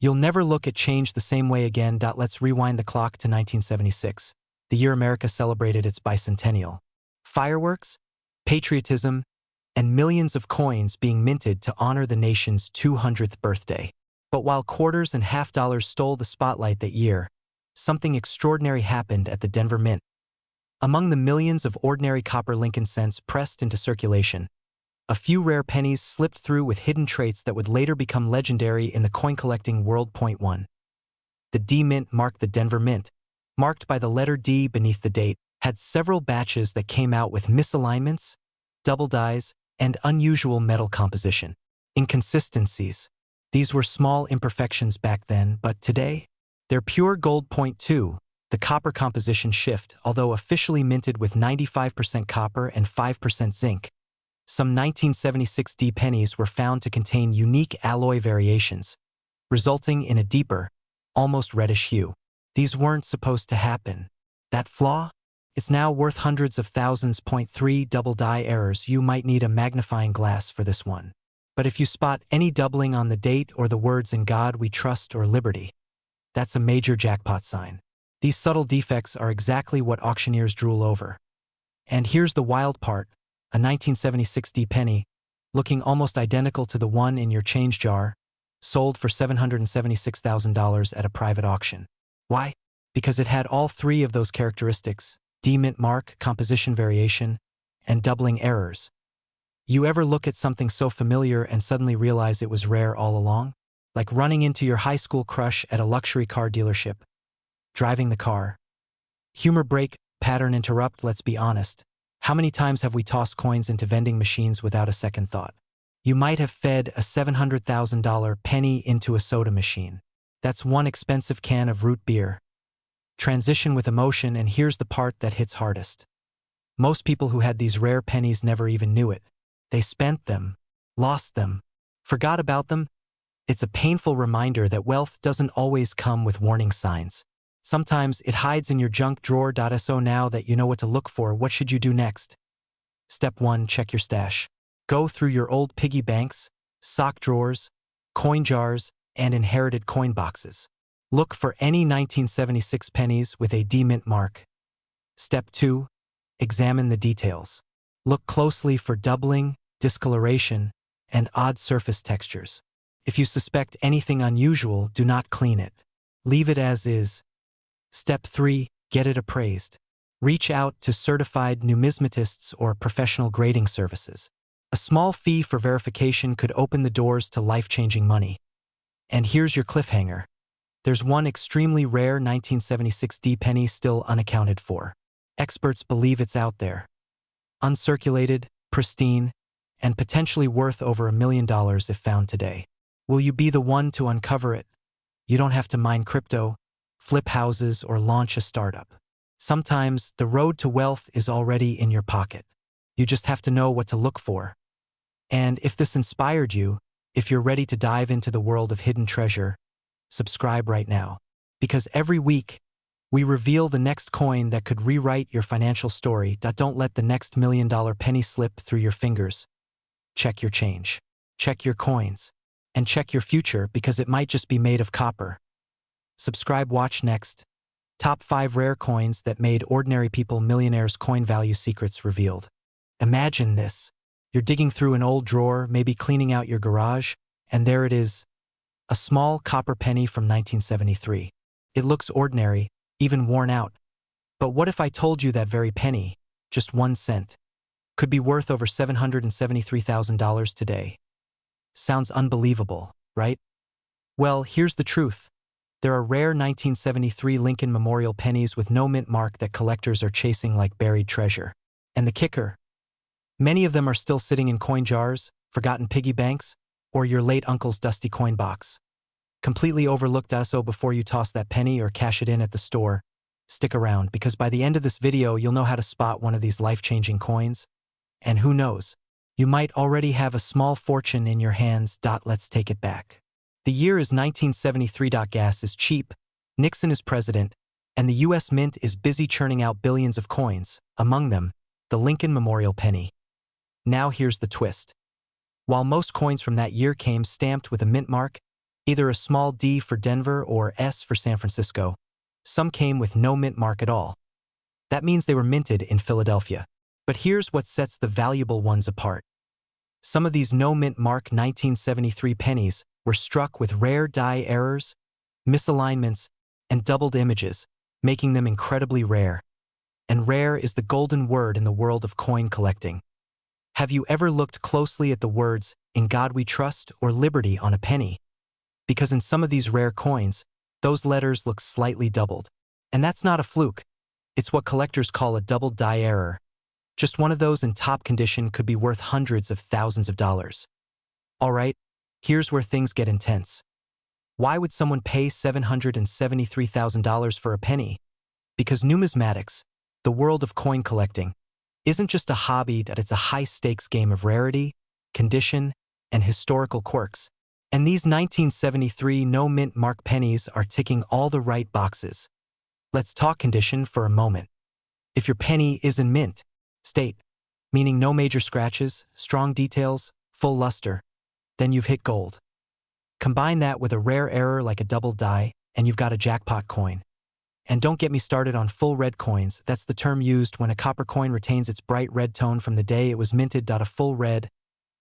you'll never look at change the same way again. Let's rewind the clock to 1976, the year America celebrated its bicentennial. Fireworks, patriotism, and millions of coins being minted to honor the nation's 200th birthday. But while quarters and half dollars stole the spotlight that year, something extraordinary happened at the Denver Mint. Among the millions of ordinary copper Lincoln cents pressed into circulation, a few rare pennies slipped through with hidden traits that would later become legendary in the coin-collecting world. Point 1. The D Mint marked the Denver Mint, marked by the letter D beneath the date, had several batches that came out with misalignments, double dies, and unusual metal composition. Inconsistencies. These were small imperfections back then, but today, they're pure gold. Point 2. The copper composition shift, although officially minted with 95% copper and 5% zinc. Some 1976 D pennies were found to contain unique alloy variations, resulting in a deeper, almost reddish hue. These weren't supposed to happen. That flaw? It's now worth hundreds of thousands. Point 3. Double die errors. You might need a magnifying glass for this one. But if you spot any doubling on the date or the words "In God We Trust" or "Liberty," that's a major jackpot sign. These subtle defects are exactly what auctioneers drool over. And here's the wild part. A 1976 D penny, looking almost identical to the one in your change jar, sold for $776,000 at a private auction. Why? Because it had all three of those characteristics: demint mark, composition variation, and doubling errors. You ever look at something so familiar and suddenly realize it was rare all along? Like running into your high school crush at a luxury car dealership, driving the car. Humor break, pattern interrupt, let's be honest. How many times have we tossed coins into vending machines without a second thought? You might have fed a $700,000 penny into a soda machine. That's one expensive can of root beer. Transition with emotion, and here's the part that hits hardest. Most people who had these rare pennies never even knew it. They spent them, lost them, forgot about them. It's a painful reminder that wealth doesn't always come with warning signs. Sometimes it hides in your junk drawer. So now that you know what to look for, what should you do next? Step 1, check your stash. Go through your old piggy banks, sock drawers, coin jars, and inherited coin boxes. Look for any 1976 pennies with a demint mark. Step 2, examine the details. Look closely for doubling, discoloration, and odd surface textures. If you suspect anything unusual, do not clean it. Leave it as is. Step 3, get it appraised. Reach out to certified numismatists or professional grading services. A small fee for verification could open the doors to life-changing money. And here's your cliffhanger. There's one extremely rare 1976 D penny still unaccounted for. Experts believe it's out there. Uncirculated, pristine, and potentially worth over $1 million if found today. Will you be the one to uncover it? You don't have to mine crypto, flip houses, or launch a startup. Sometimes the road to wealth is already in your pocket. You just have to know what to look for. And if this inspired you, if you're ready to dive into the world of hidden treasure, subscribe right now. Because every week, we reveal the next coin that could rewrite your financial story. Don't let the next $1 million penny slip through your fingers. Check your change. Check your coins. And check your future, because it might just be made of copper. Subscribe, watch next. Top 5 rare coins that made ordinary people millionaires. Coin value secrets revealed. Imagine this. You're digging through an old drawer, maybe cleaning out your garage, and there it is. A small copper penny from 1973. It looks ordinary, even worn out. But what if I told you that very penny, just 1 cent, could be worth over $773,000 today? Sounds unbelievable, right? Well, here's the truth. There are rare 1973 Lincoln Memorial pennies with no mint mark that collectors are chasing like buried treasure. And the kicker? Many of them are still sitting in coin jars, forgotten piggy banks, or your late uncle's dusty coin box. Completely overlooked. So before you toss that penny or cash it in at the store, stick around, because by the end of this video you'll know how to spot one of these life-changing coins. And who knows, you might already have a small fortune in your hands. Let's take it back. The year is 1973. Gas is cheap, Nixon is president, and the US Mint is busy churning out billions of coins, among them, the Lincoln Memorial penny. Now here's the twist. While most coins from that year came stamped with a mint mark, either a small D for Denver or S for San Francisco, some came with no mint mark at all. That means they were minted in Philadelphia. But here's what sets the valuable ones apart. Some of these no mint mark 1973 pennies were struck with rare die errors, misalignments, and doubled images, making them incredibly rare. And rare is the golden word in the world of coin collecting. Have you ever looked closely at the words, "In God We Trust" or "Liberty" on a penny? Because in some of these rare coins, those letters look slightly doubled. And that's not a fluke. It's what collectors call a double die error. Just one of those in top condition could be worth hundreds of thousands of dollars. Alright, here's where things get intense. Why would someone pay $773,000 for a penny? Because numismatics, the world of coin collecting, isn't just a hobby, it's a high-stakes game of rarity, condition, and historical quirks. And these 1973 no-mint mark pennies are ticking all the right boxes. Let's talk condition for a moment. If your penny is in mint state, meaning no major scratches, strong details, full luster, then you've hit gold. Combine that with a rare error like a double die, and you've got a jackpot coin. And don't get me started on full red coins. That's the term used when a copper coin retains its bright red tone from the day it was minted. A full red,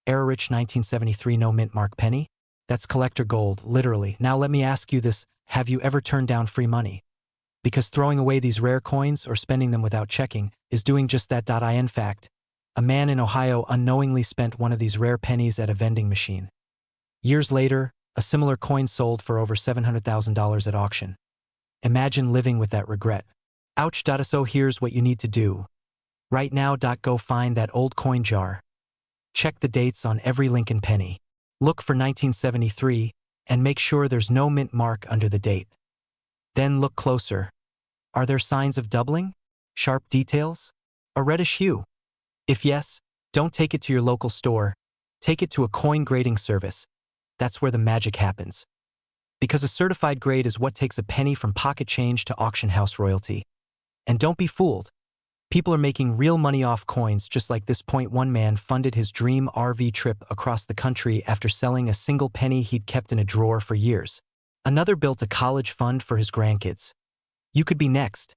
error-rich 1973 no mint mark penny? That's collector gold, literally. Now let me ask you this, have you ever turned down free money? Because throwing away these rare coins or spending them without checking is doing just that. In fact, a man in Ohio unknowingly spent one of these rare pennies at a vending machine. Years later, a similar coin sold for over $700,000 at auction. Imagine living with that regret. Ouch. So here's what you need to do. Right now. Go find that old coin jar. Check the dates on every Lincoln penny. Look for 1973 and make sure there's no mint mark under the date. Then look closer. Are there signs of doubling? Sharp details? A reddish hue? If yes, don't take it to your local store. Take it to a coin grading service. That's where the magic happens. Because a certified grade is what takes a penny from pocket change to auction house royalty. And don't be fooled. People are making real money off coins, just like this point. One man funded his dream RV trip across the country after selling a single penny he'd kept in a drawer for years. Another built a college fund for his grandkids. You could be next.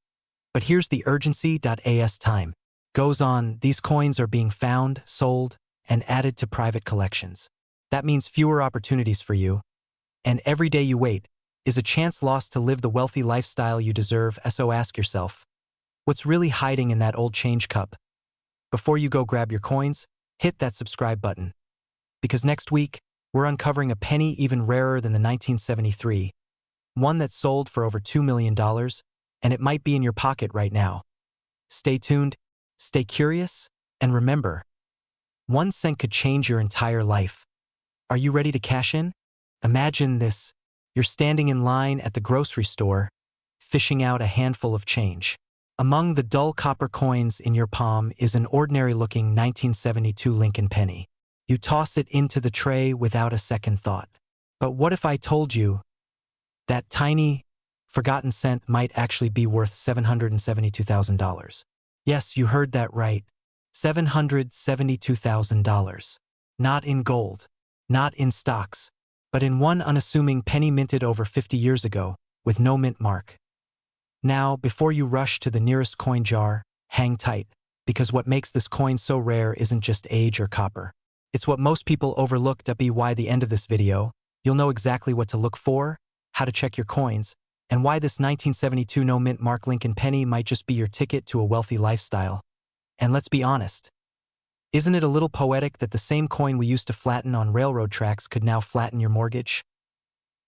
But here's the urgency. As time goes on, these coins are being found, sold, and added to private collections. That means fewer opportunities for you. And every day you wait is a chance lost to live the wealthy lifestyle you deserve. So ask yourself, what's really hiding in that old change cup? Before you go grab your coins, hit that subscribe button. Because next week, we're uncovering a penny even rarer than the 1973, one that sold for over $2 million, and it might be in your pocket right now. Stay tuned, stay curious, and remember, 1 cent could change your entire life. Are you ready to cash in? Imagine this. You're standing in line at the grocery store, fishing out a handful of change. Among the dull copper coins in your palm is an ordinary-looking 1972 Lincoln penny. You toss it into the tray without a second thought. But what if I told you that tiny, forgotten cent might actually be worth $772,000? Yes, you heard that right. $772,000. Not in gold, not in stocks, but in one unassuming penny minted over 50 years ago, with no mint mark. Now, before you rush to the nearest coin jar, hang tight, because what makes this coin so rare isn't just age or copper. It's what most people overlook. By the end of this video, you'll know exactly what to look for, how to check your coins, and why this 1972 no mint mark Lincoln penny might just be your ticket to a wealthy lifestyle. And let's be honest, isn't it a little poetic that the same coin we used to flatten on railroad tracks could now flatten your mortgage?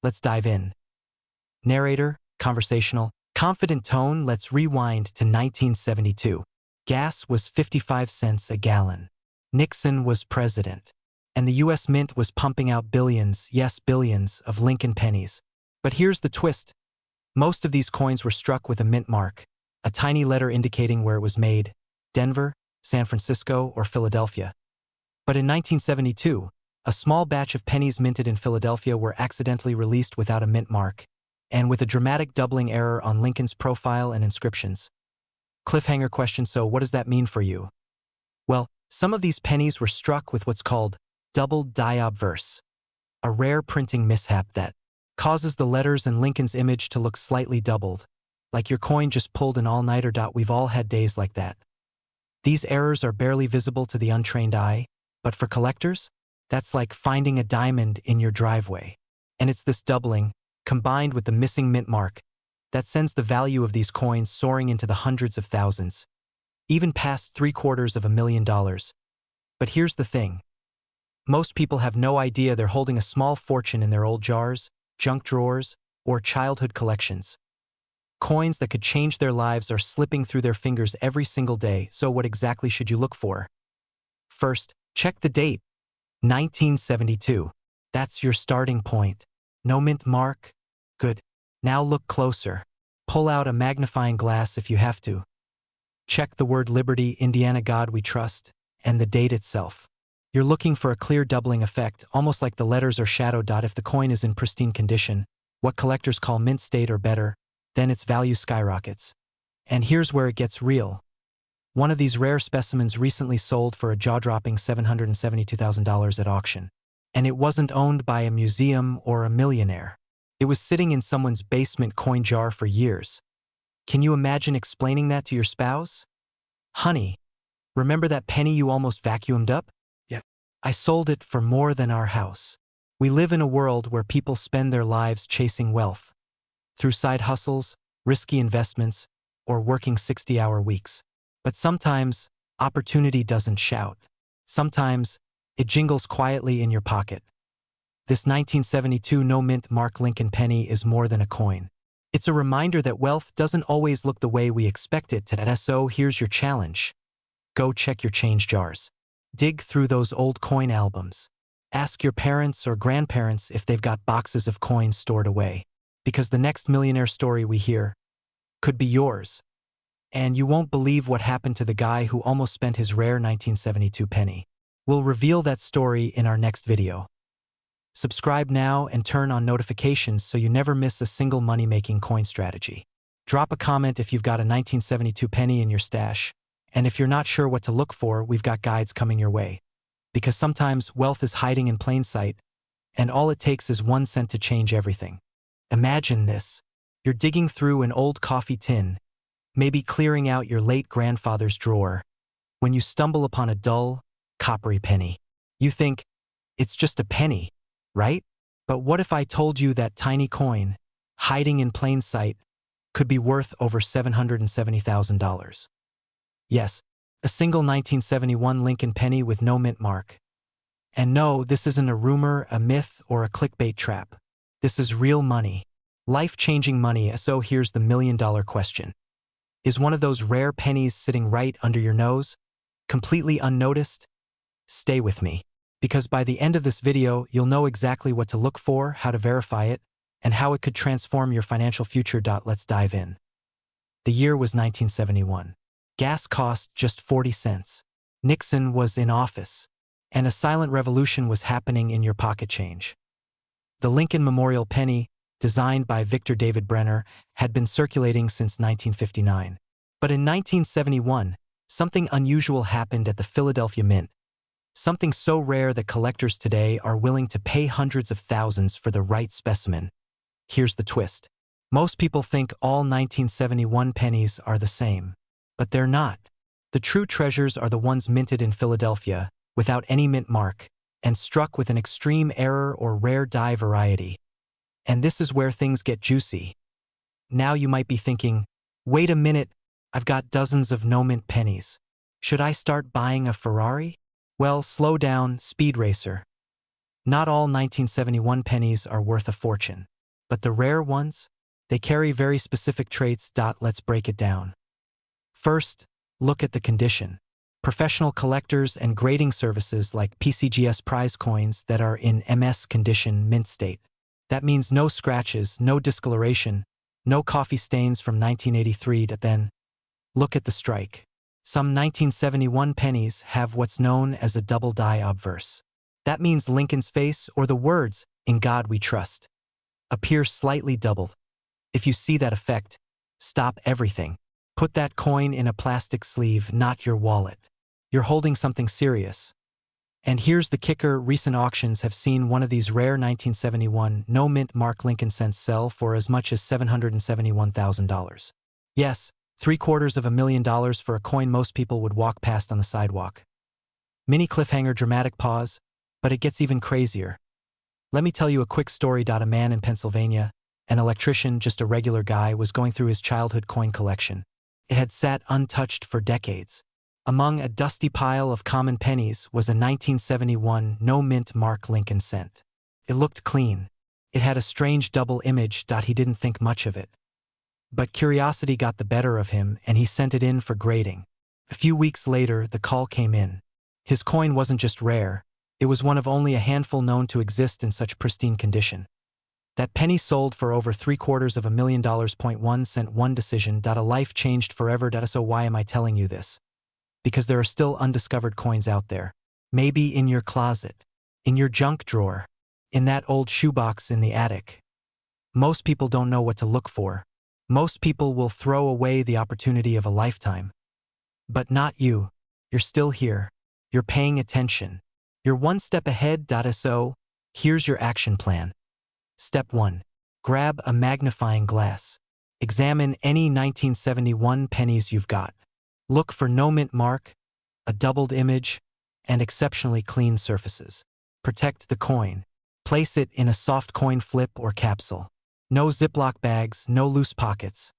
Let's dive in. Narrator, conversational, confident tone. Let's rewind to 1972. Gas was 55 cents a gallon. Nixon was president. And the U.S. Mint was pumping out billions, yes billions, of Lincoln pennies. But here's the twist. Most of these coins were struck with a mint mark, a tiny letter indicating where it was made, Denver, San Francisco, or Philadelphia. But in 1972, a small batch of pennies minted in Philadelphia were accidentally released without a mint mark, and with a dramatic doubling error on Lincoln's profile and inscriptions. Cliffhanger question: so what does that mean for you? Well, some of these pennies were struck with what's called double diobverse, a rare printing mishap that causes the letters and Lincoln's image to look slightly doubled, like your coin just pulled an all-nighter. We've all had days like that. These errors are barely visible to the untrained eye, but for collectors, that's like finding a diamond in your driveway. And it's this doubling, combined with the missing mint mark, that sends the value of these coins soaring into the hundreds of thousands, even past $750,000. But here's the thing. Most people have no idea they're holding a small fortune in their old jars, junk drawers, or childhood collections. Coins that could change their lives are slipping through their fingers every single day. So what exactly should you look for? First, check the date. 1972. That's your starting point. No mint mark? Good. Now look closer. Pull out a magnifying glass if you have to. Check the word Liberty, Indiana, God We Trust, and the date itself. You're looking for a clear doubling effect, almost like the letters are shadowed. If the coin is in pristine condition, what collectors call mint state or better, then its value skyrockets. And here's where it gets real. One of these rare specimens recently sold for a jaw-dropping $772,000 at auction. And it wasn't owned by a museum or a millionaire. It was sitting in someone's basement coin jar for years. Can you imagine explaining that to your spouse? Honey, remember that penny you almost vacuumed up? Yeah. I sold it for more than our house. We live in a world where people spend their lives chasing wealth. Through side hustles, risky investments, or working 60-hour weeks. But sometimes, opportunity doesn't shout. Sometimes, it jingles quietly in your pocket. This 1972 no-mint Mark Lincoln penny is more than a coin. It's a reminder that wealth doesn't always look the way we expect it to. So here's your challenge. Go check your change jars. Dig through those old coin albums. Ask your parents or grandparents if they've got boxes of coins stored away. Because the next millionaire story we hear could be yours. And you won't believe what happened to the guy who almost spent his rare 1972 penny. We'll reveal that story in our next video. Subscribe now and turn on notifications so you never miss a single money-making coin strategy. Drop a comment if you've got a 1972 penny in your stash. And if you're not sure what to look for, we've got guides coming your way. Because sometimes wealth is hiding in plain sight, and all it takes is 1 cent to change everything. Imagine this. You're digging through an old coffee tin, maybe clearing out your late grandfather's drawer, when you stumble upon a dull, coppery penny. You think, it's just a penny, right? But what if I told you that tiny coin, hiding in plain sight, could be worth over $770,000? Yes, a single 1971 Lincoln penny with no mint mark. And no, this isn't a rumor, a myth, or a clickbait trap. This is real money. Life-changing money. So here's the million-dollar question. Is one of those rare pennies sitting right under your nose, completely unnoticed? Stay with me, because by the end of this video, you'll know exactly what to look for, how to verify it, and how it could transform your financial future. Let's dive in. The year was 1971. Gas cost just 40 cents. Nixon was in office, and a silent revolution was happening in your pocket change. The Lincoln Memorial Penny, designed by Victor David Brenner, had been circulating since 1959. But in 1971, something unusual happened at the Philadelphia Mint. Something so rare that collectors today are willing to pay hundreds of thousands for the right specimen. Here's the twist. Most people think all 1971 pennies are the same. But they're not. The true treasures are the ones minted in Philadelphia, without any mint mark, and struck with an extreme error or rare die variety. And this is where things get juicy. Now you might be thinking, wait a minute, I've got dozens of no-mint pennies. Should I start buying a Ferrari? Well, slow down, speed racer. Not all 1971 pennies are worth a fortune. But the rare ones? They carry very specific traits. Let's break it down. First, look at the condition. Professional collectors and grading services like PCGS prize coins that are in MS condition mint state. That means no scratches, no discoloration, no coffee stains from 1983. Then, look at the strike. Some 1971 pennies have what's known as a double die obverse. That means Lincoln's face or the words, "In God We Trust," appear slightly doubled. If you see that effect, stop everything. Put that coin in a plastic sleeve, not your wallet. You're holding something serious. And here's the kicker, recent auctions have seen one of these rare 1971 no-mint Mark Lincoln cents sell for as much as $771,000. Yes, $750,000 for a coin most people would walk past on the sidewalk. Mini cliffhanger, dramatic pause, but it gets even crazier. Let me tell you a quick story. A man in Pennsylvania, an electrician, just a regular guy, was going through his childhood coin collection. It had sat untouched for decades. Among a dusty pile of common pennies was a 1971 no-mint Mark Lincoln cent. It looked clean. It had a strange double image. He didn't think much of it. But curiosity got the better of him, and he sent it in for grading. A few weeks later, the call came in. His coin wasn't just rare, it was one of only a handful known to exist in such pristine condition. That penny sold for over $750,000. 1 cent, one decision. A life changed forever. So why am I telling you this? Because there are still undiscovered coins out there. Maybe in your closet, in your junk drawer, in that old shoebox in the attic. Most people don't know what to look for. Most people will throw away the opportunity of a lifetime. But not you. You're still here. You're paying attention. You're one step ahead. So here's your action plan. Step 1. Grab a magnifying glass. Examine any 1971 pennies you've got. Look for no mint mark, a doubled image, and exceptionally clean surfaces. Protect the coin. Place it in a soft coin flip or capsule. No Ziploc bags, no loose pockets.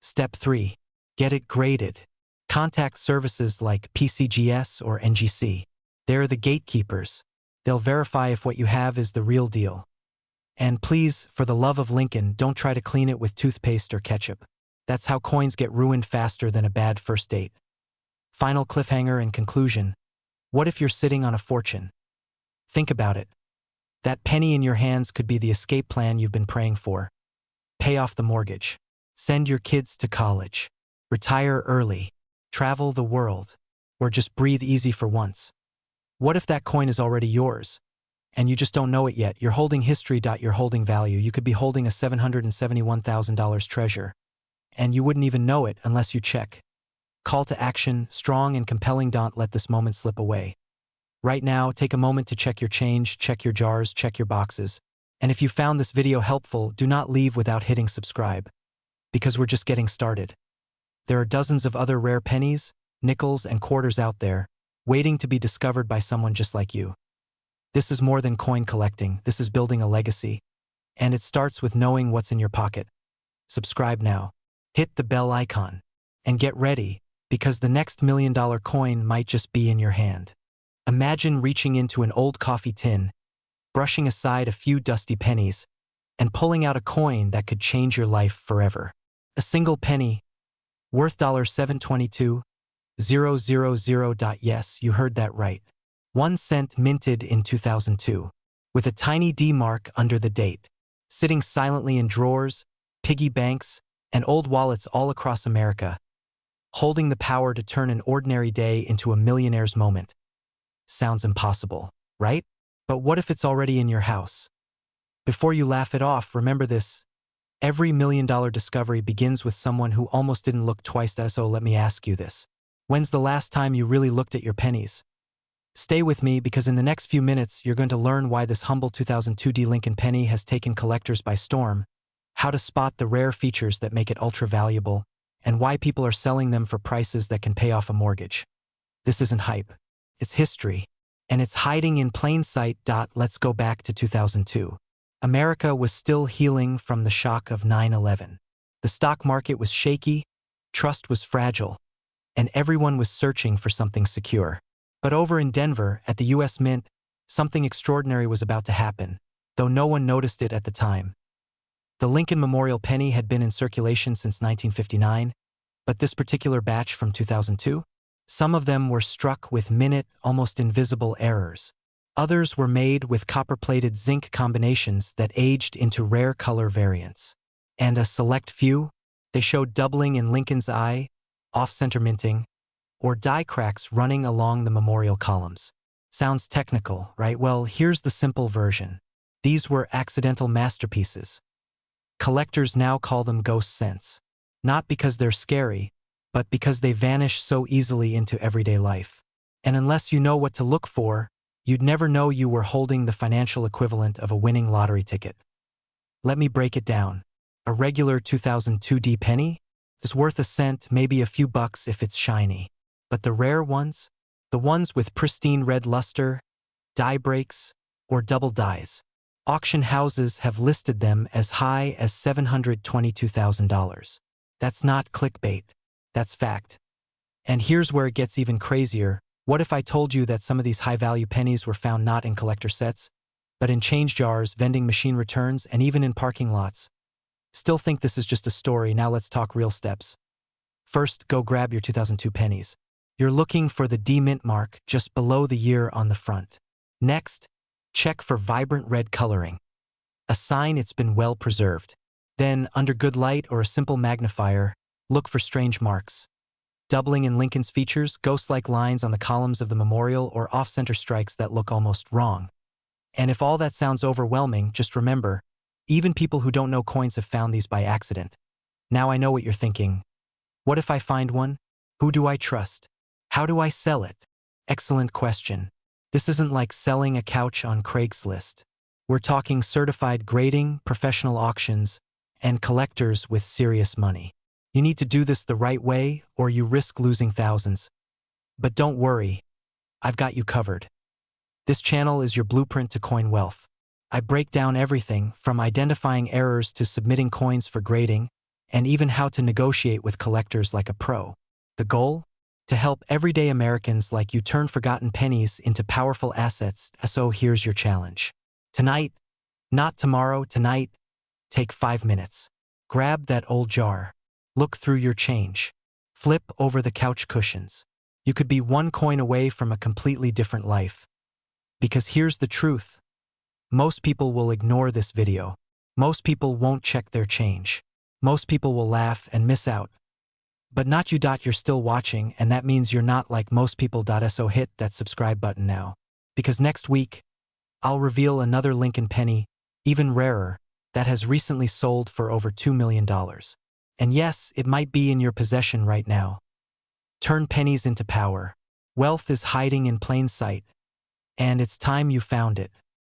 Step 3. Get it graded. Contact services like PCGS or NGC. They're the gatekeepers. They'll verify if what you have is the real deal. And please, for the love of Lincoln, don't try to clean it with toothpaste or ketchup. That's how coins get ruined faster than a bad first date. Final cliffhanger and conclusion. What if you're sitting on a fortune? Think about it. That penny in your hands could be the escape plan you've been praying for. Pay off the mortgage. Send your kids to college. Retire early. Travel the world. Or just breathe easy for once. What if that coin is already yours? And you just don't know it yet. You're holding history. You're holding value. You could be holding a $771,000 treasure. And you wouldn't even know it unless you check. Call to action, strong and compelling. Don't let this moment slip away. Right now, take a moment to check your change, check your jars, check your boxes. And if you found this video helpful, do not leave without hitting subscribe. Because we're just getting started. There are dozens of other rare pennies, nickels, and quarters out there, waiting to be discovered by someone just like you. This is more than coin collecting. This is building a legacy. And it starts with knowing what's in your pocket. Subscribe now. Hit the bell icon. And get ready, because the next $1 million coin might just be in your hand. Imagine reaching into an old coffee tin, brushing aside a few dusty pennies, and pulling out a coin that could change your life forever. A single penny, worth $722,000. Yes, you heard that right. 1 cent minted in 2002, with a tiny D mark under the date, sitting silently in drawers, piggy banks, and old wallets all across America, holding the power to turn an ordinary day into a millionaire's moment. Sounds impossible, right? But what if it's already in your house? Before you laugh it off, remember this. Every $1 million discovery begins with someone who almost didn't look twice. So let me ask you this. When's the last time you really looked at your pennies? Stay with me, because in the next few minutes, you're going to learn why this humble 2002 Lincoln penny has taken collectors by storm, how to spot the rare features that make it ultra valuable, and why people are selling them for prices that can pay off a mortgage. This isn't hype. It's history. And it's hiding in plain sight. Let's go back to 2002. America was still healing from the shock of 9/11. The stock market was shaky, trust was fragile, and everyone was searching for something secure. But over in Denver, at the U.S. Mint, something extraordinary was about to happen, though no one noticed it at the time. The Lincoln Memorial penny had been in circulation since 1959, but this particular batch from 2002? Some of them were struck with minute, almost invisible errors. Others were made with copper-plated zinc combinations that aged into rare color variants. And a select few, they showed doubling in Lincoln's eye, off-center minting, or die cracks running along the memorial columns. Sounds technical, right? Well, here's the simple version. These were accidental masterpieces. Collectors now call them ghost cents. Not because they're scary, but because they vanish so easily into everyday life. And unless you know what to look for, you'd never know you were holding the financial equivalent of a winning lottery ticket. Let me break it down. A regular 2002 penny is worth a cent, maybe a few bucks if it's shiny. But the rare ones, the ones with pristine red luster, die breaks, or double dies, auction houses have listed them as high as $722,000. That's not clickbait. That's fact. And here's where it gets even crazier. What if I told you that some of these high-value pennies were found not in collector sets, but in change jars, vending machine returns, and even in parking lots? Still think this is just a story. Now let's talk real steps. First, go grab your 2002 pennies. You're looking for the D mint mark just below the year on the front. Next, check for vibrant red coloring, a sign it's been well preserved. Then, under good light or a simple magnifier, look for strange marks. Doubling in Lincoln's features, ghost-like lines on the columns of the memorial, or off-center strikes that look almost wrong. And if all that sounds overwhelming, just remember, even people who don't know coins have found these by accident. Now I know what you're thinking. What if I find one? Who do I trust? How do I sell it? Excellent question. This isn't like selling a couch on Craigslist. We're talking certified grading, professional auctions, and collectors with serious money. You need to do this the right way, or you risk losing thousands. But don't worry, I've got you covered. This channel is your blueprint to coin wealth. I break down everything from identifying errors to submitting coins for grading, and even how to negotiate with collectors like a pro. The goal? To help everyday Americans like you turn forgotten pennies into powerful assets. So here's your challenge. Tonight, not tomorrow, tonight, take 5 minutes. Grab that old jar. Look through your change. Flip over the couch cushions. You could be one coin away from a completely different life. Because here's the truth. Most people will ignore this video. Most people won't check their change. Most people will laugh and miss out. But not you. You're still watching, and that means you're not like most people. So hit that subscribe button now. Because next week, I'll reveal another Lincoln penny, even rarer, that has recently sold for over $2 million. And yes, it might be in your possession right now. Turn pennies into power. Wealth is hiding in plain sight. And it's time you found it.